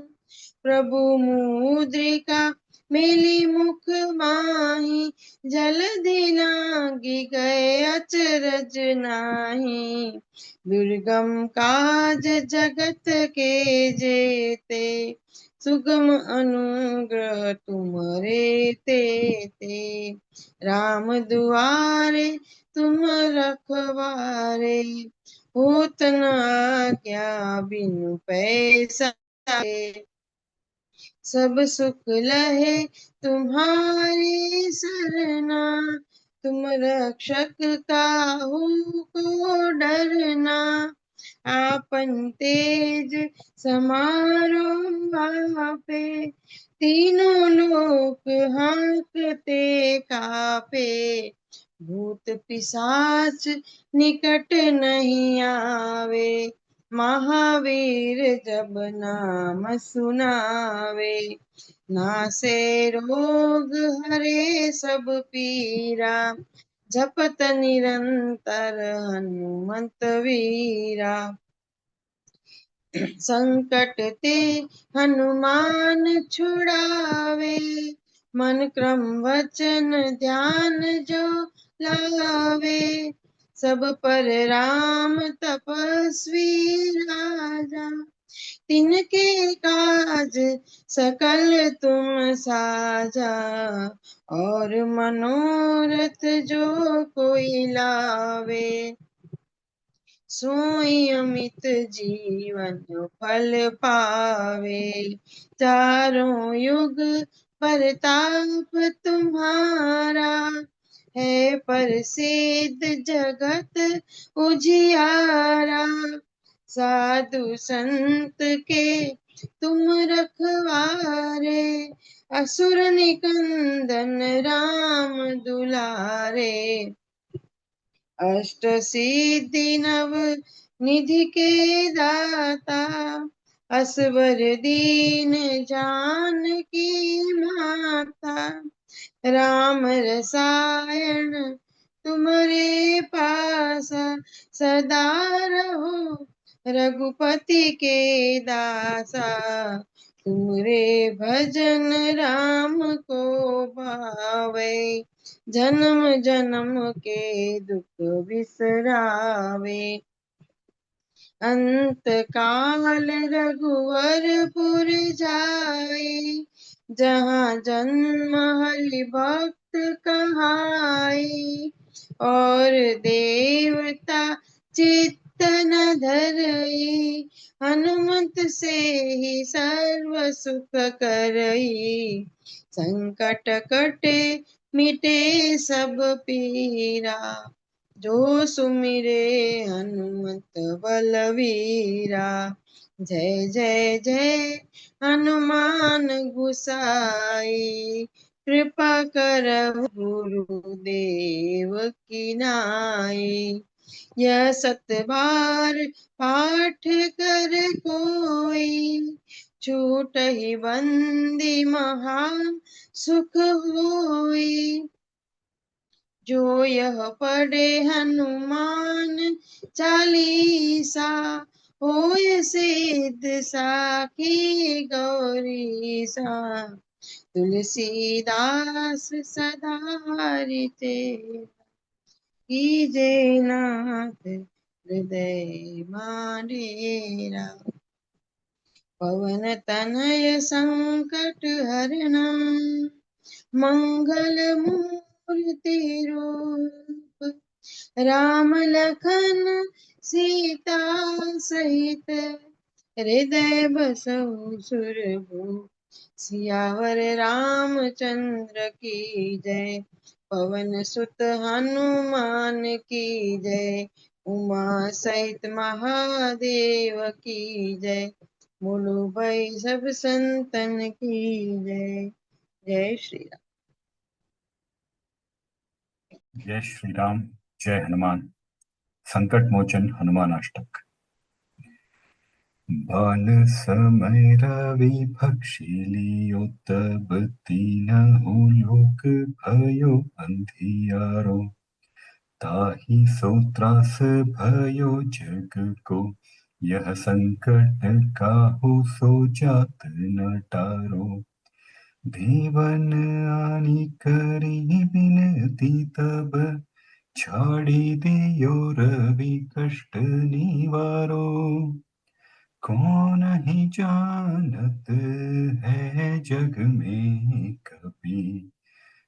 प्रभु मुद्रिका मिली मुख माहि, जलधि लांघि गए अचरज नाही, दुर्गम काज जगत के जेते, सुगम अनुग्रह तुमरे तेते, राम दुआरे तुम रखवारे, होत न आज्ञा बिनु पैसारे, सब सुख लहे तुम्हारी सरना, तुम रक्षक काहू को डरना, आपन तेज समारो आपे, तीनों लोक हांकते कापे, भूत पिशाच निकट नहीं आवे, महावीर जब नाम सुनावे, नासे रोग हरे सब पीरा, जपत निरंतर हनुमंत वीरा, संकट ते हनुमान छुड़ावे, मन क्रम वचन ध्यान जो लावे, सब पर राम तपस्वी राजा, तिनके काज सकल तुम साजा, और मनोरथ जो कोई लावे, सोई अमित जीवन फल पावे, चारों युग परताप तुम्हारा, है प्रसिद्ध जगत उजियारा, साधु संत के तुम रखवारे, असुर निकंदन राम दुलारे, अष्ट सिद्धि नव निधि के दाता असवर दीन जानकी माता। राम रसायन तुम्हारे पास सदा रहो, रघुपति के दासा। तुमरे भजन राम को भावे, जन्म जन्म के दुख बिसरावे। अंत काल रघुवरपुर जाए, जहाँ जन्म हरि भक्त कहाई। और देवता चित्त न धरई, हनुमत से ही सर्व सुख करई। संकट कटे मिटे सब पीरा, जो सुमिरे हनुमत बलवीरा। जय जय जय हनुमान गुसाई, कृपा करहु गुरुदेव की नाई। यह सत बार पाठ कर कोई, छूट ही बंदी महा सुख होई। जो यह पढ़े हनुमान चालीसा, होय सिद्ध साखी गौरीसा। तुलसीदास सदा हरिते, कीजे नाथ हृदय माडेरा। पवन तनय संकट हरणं, मंगल मूर्ति रूप। राम लखन सीता सहित, हृदय बसहु सुरभूप। सियावर रामचंद्र की जय, पवन सुत हनुमान की जय। उमा सहित महादेव की जय, बोलो भाई सब संतन की जय। जय श्री राम। जय श्री राम, जय हनुमान। संकट मोचन हनुमान अष्टक। बाल समय रवि भक्षी लियो, तब तीनहु लोक भयो अंधियारो। ताहि सो त्रास भयो जग को, यह संकट काहू सो जात न टारो। देवन आनी करी बिनती तब, छाड़ी दियो रवि कष्ट निवारो। कौन ही जानत है जग में कपि,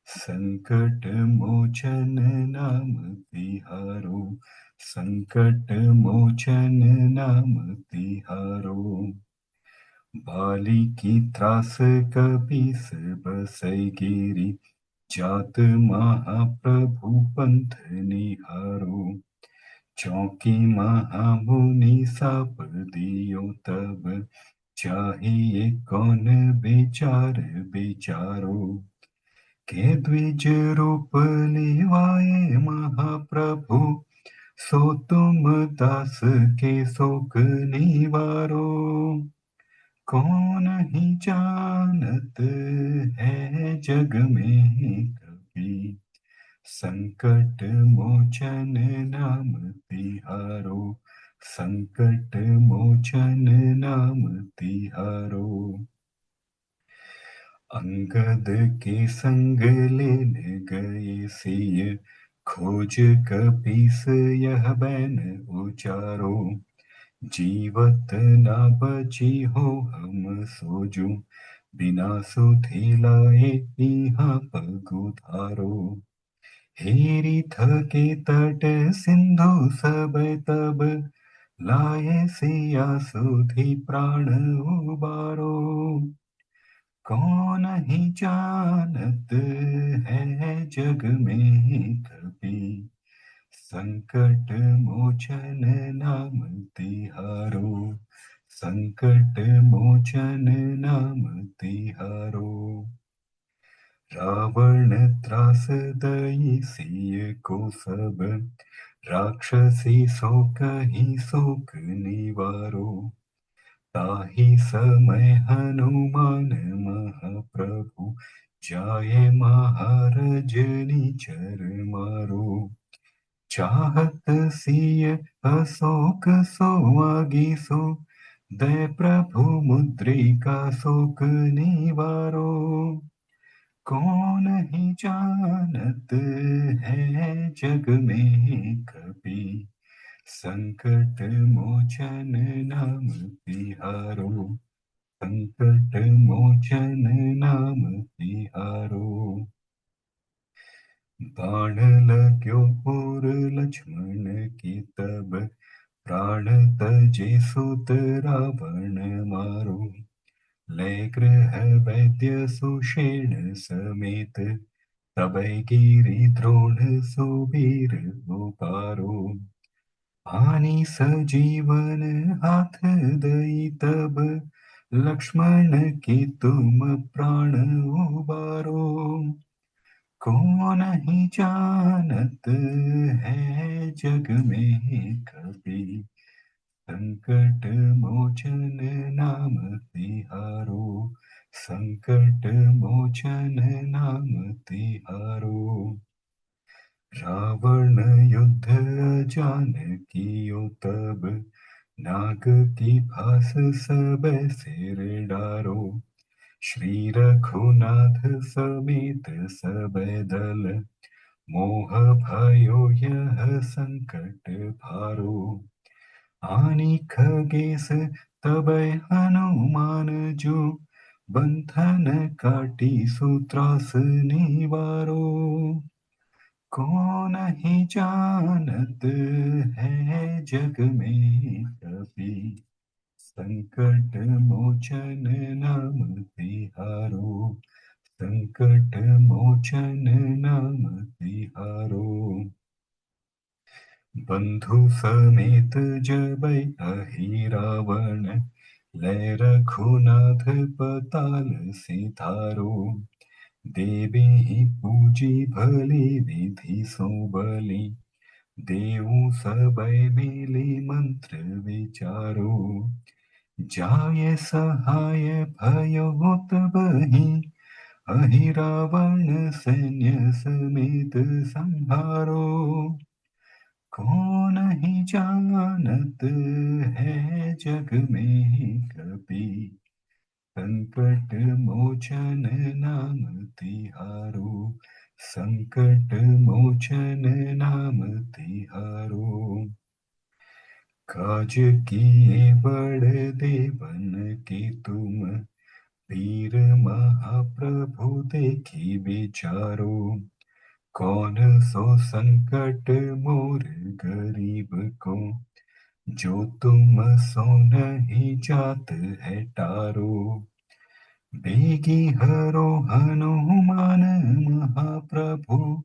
संकट मोचन नाम तिहारो। संकट मोचन नाम तिहारो। बाली की त्रास कपीस बसई गिरी, जात महाप्रभु पंथ निहारो। चौकी महामुनि साप दियो तब, चाहिए कौन बेचार बेचारो। के द्विज रूप लिवाए महाप्रभु, सो तुम दास के शोक निवारो। कौन ही जानत है जग में कपि, संकट मोचन नाम तिहारो। संकट मोचन नाम तिहारो। अंगद के संग लेन गए सिय, खोज कपीस यह बैन उचारो। जीवत न बची हो हम सोजू, बिना सुधि लाए यहाँ पगुधारो। हेरी थके तट सिंधु सब तब, लाए सिया सुधि प्राण उबारो। कौन ही जानत है जग में कपि, संकट मोचन नाम तिहारो। संकट मोचन नाम तिहारो। रावण त्रास दई सिय को सब, राक्षसी सो कही शोक निवारो, ताहि समय हनुमान महाप्रभु, जाये महाराज निचर मारो। चाहत सिय अशोक सोवागी सो, दय प्रभु मुद्रिका शोक निवारो। कौन ही जानत है जग में कपि, संकट मोचन नाम तिहारो। संकट मोचन नाम तिहारो। बाण लाग्यो और लक्ष्मण की तब, प्राण तजे सुत रावण मारो। ले गृह वैद्य सुषेण समेत, तबै गिरि द्रोण सुबीर उपारो। आनी सजीवन हाथ दई तब, लक्ष्मण की तुम प्राण उबारो। कौन ही जानत है जग में कपि, संकट मोचन नाम तिहारो। संकट मोचन नाम तिहारो। रावण युद्ध जानकियो तब, नाग की फांस सब सिर डारो। श्री रघुनाथ समेत सब दल, मोह भयो यह संकट भारो। आनी खगेश तबै हनुमान जो, बंधन काटी सूत्रास निवारो। कौन ही जानत है जग में कपि, संकट मोचन नाम तिहारो। संकट मोचन नाम तिहारो। बंधु समेत जबै अहि रावण, लै रघुनाथ पताल सिधारो। देवी पूजी भली विधि सो बलि, देवु सबै मिली मंत्र विचारो। जाय सहाय भयो तबहि, अहि रावण सैन्य समेत संहारो। कौन ही जानत है जग में कपि, संकट मोचन नाम तिहारो। संकट मोचन नाम तिहारो। काज किए बड़ देवन की तुम, वीर महाप्रभु देखी विचारो। कौन सो संकट मोर गरीब को, जो तुम सो नहीं जात है टारो। बेगी हरो हनुमान महाप्रभु,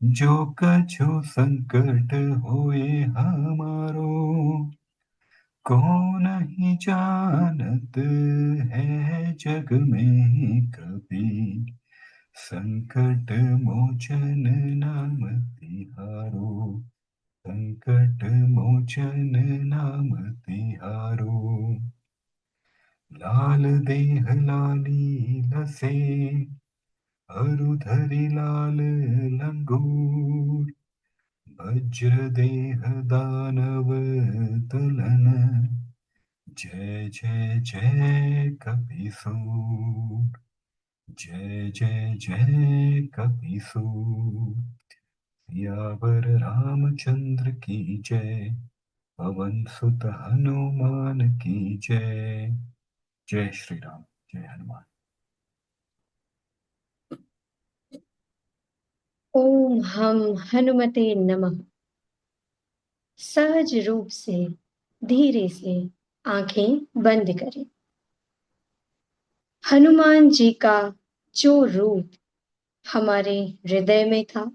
जो कछु संकट होए हमारो। कौन ही जानत है जग में कपि, संकट मोचन नाम तिहारो। संकट मोचन नाम तिहारो। लाल देह लाली लसे, अरुधरि लाल लंगूर। वज्र देह दानव दलन, जय जय जय कपीसूर। जय जय जय कपीसूर। सियावर रामचंद्र की जय, पवन सुत हनुमान की जय। जय श्री राम, जय हनुमान। ओम हम हनुमते नमः। सहज रूप से धीरे से आंखें बंद करें। हनुमान जी का जो रूप हमारे हृदय में था,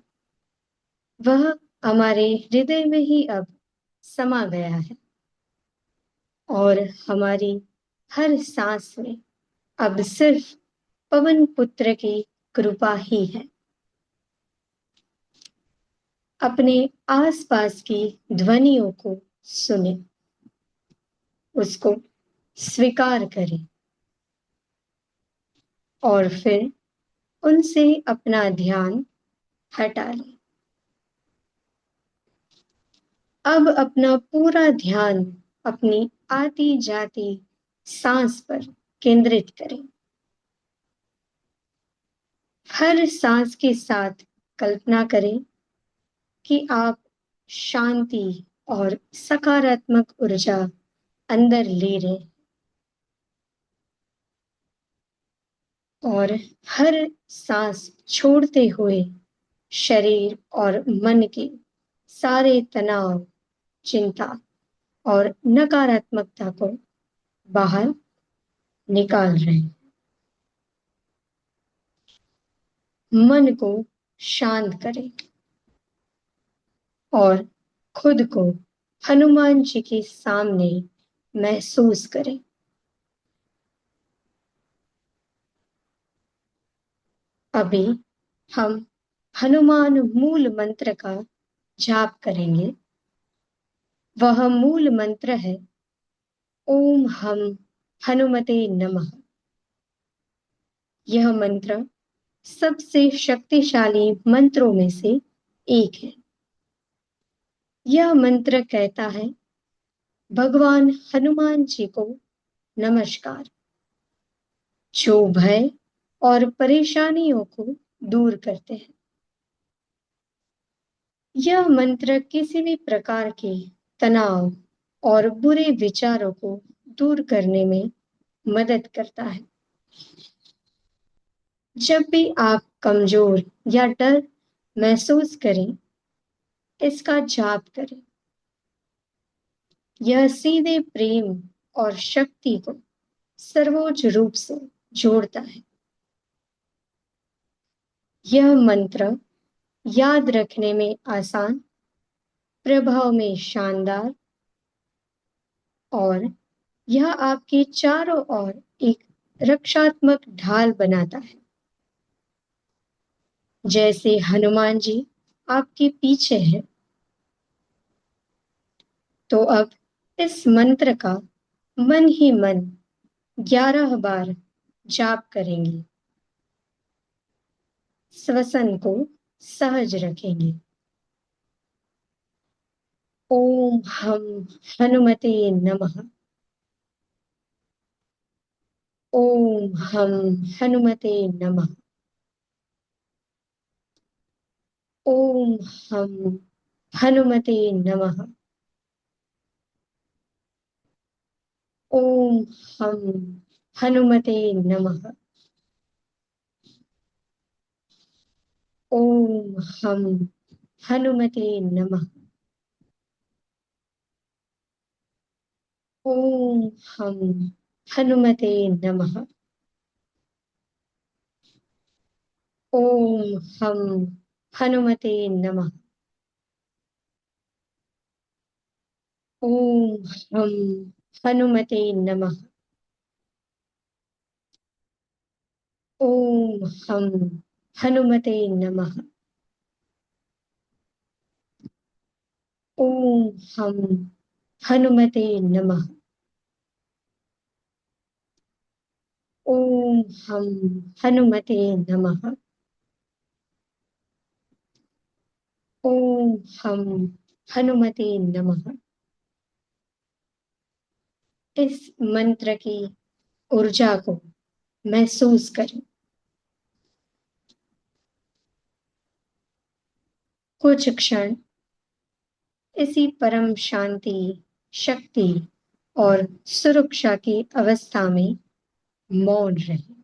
वह हमारे हृदय में ही अब समा गया है और हमारी हर सांस में अब सिर्फ पवन पुत्र की कृपा ही है। अपने आसपास की ध्वनियों को सुने, उसको स्वीकार करें और फिर उनसे अपना ध्यान हटा लें। अब अपना पूरा ध्यान अपनी आती जाती सांस पर केंद्रित करें। हर सांस के साथ कल्पना करें कि आप शांति और सकारात्मक ऊर्जा अंदर ले रहे हैं और हर सांस छोड़ते हुए शरीर और मन के सारे तनाव, चिंता और नकारात्मकता को बाहर निकाल रहे हैं। मन को शांत करें और खुद को हनुमान जी के सामने महसूस करें। अभी हम हनुमान मूल मंत्र का जाप करेंगे। वह मूल मंत्र है ओम हम हनुमते नमः। यह मंत्र सबसे शक्तिशाली मंत्रों में से एक है। यह मंत्र कहता है, भगवान हनुमान जी को नमस्कार, जो भय और परेशानियों को दूर करते हैं। यह मंत्र किसी भी प्रकार के तनाव और बुरे विचारों को दूर करने में मदद करता है। जब भी आप कमजोर या डर महसूस करें, इसका जाप करें। यह सीधे प्रेम और शक्ति को सर्वोच्च रूप से जोड़ता है। यह मंत्र याद रखने में आसान, प्रभाव में शानदार और यह आपके चारों ओर एक रक्षात्मक ढाल बनाता है। जैसे हनुमान जी आपके पीछे हैं, तो अब इस मंत्र का मन ही मन 11 बार जाप करेंगे। श्वसन को सहज रखेंगे। ओम हम हनुमते नमः। ओम हम हनुमते नमः। ओम हम हनुमते नमः। ओम हम हनुमते नमः। ओम हम हनुमते नमः। ओम हम हनुमते नमः। ओम हम हनुमते नमः। ओम हम हनुमते नमः। ओम हम हनुमते नमः। ओम हम हनुमते नमः। ओम हम हनुमते नमः। ओम हम हनुमते नमः। इस मंत्र की ऊर्जा को महसूस करें। कुछ क्षण इसी परम शांति, शक्ति और सुरक्षा की अवस्था में मौन रहें।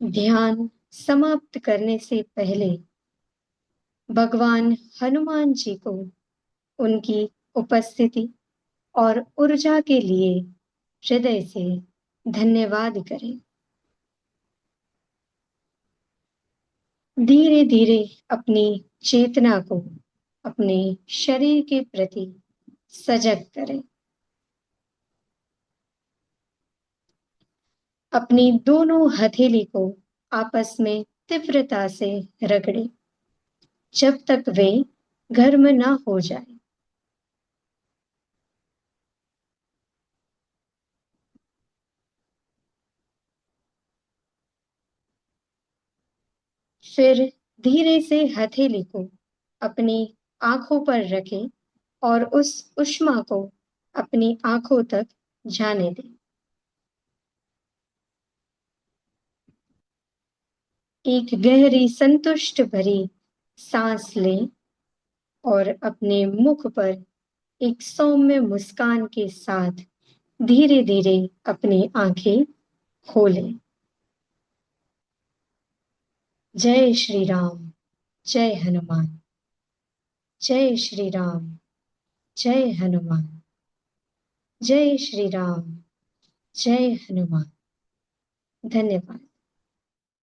ध्यान समाप्त करने से पहले भगवान हनुमान जी को उनकी उपस्थिति और ऊर्जा के लिए हृदय से धन्यवाद करें। धीरे धीरे अपनी चेतना को अपने शरीर के प्रति सजग करें। अपनी दोनों हथेली को आपस में तीव्रता से रगड़ें जब तक वे गर्म ना हो जाए। फिर धीरे से हथेली को अपनी आंखों पर रखें और उस ऊष्मा को अपनी आंखों तक जाने दें। एक गहरी संतुष्ट भरी सांस लें और अपने मुख पर एक सौम्य मुस्कान के साथ धीरे धीरे अपनी आंखें खोलें। जय श्री राम, जय हनुमान। जय श्री राम, जय हनुमान। जय श्री राम, जय हनुमान। धन्यवाद।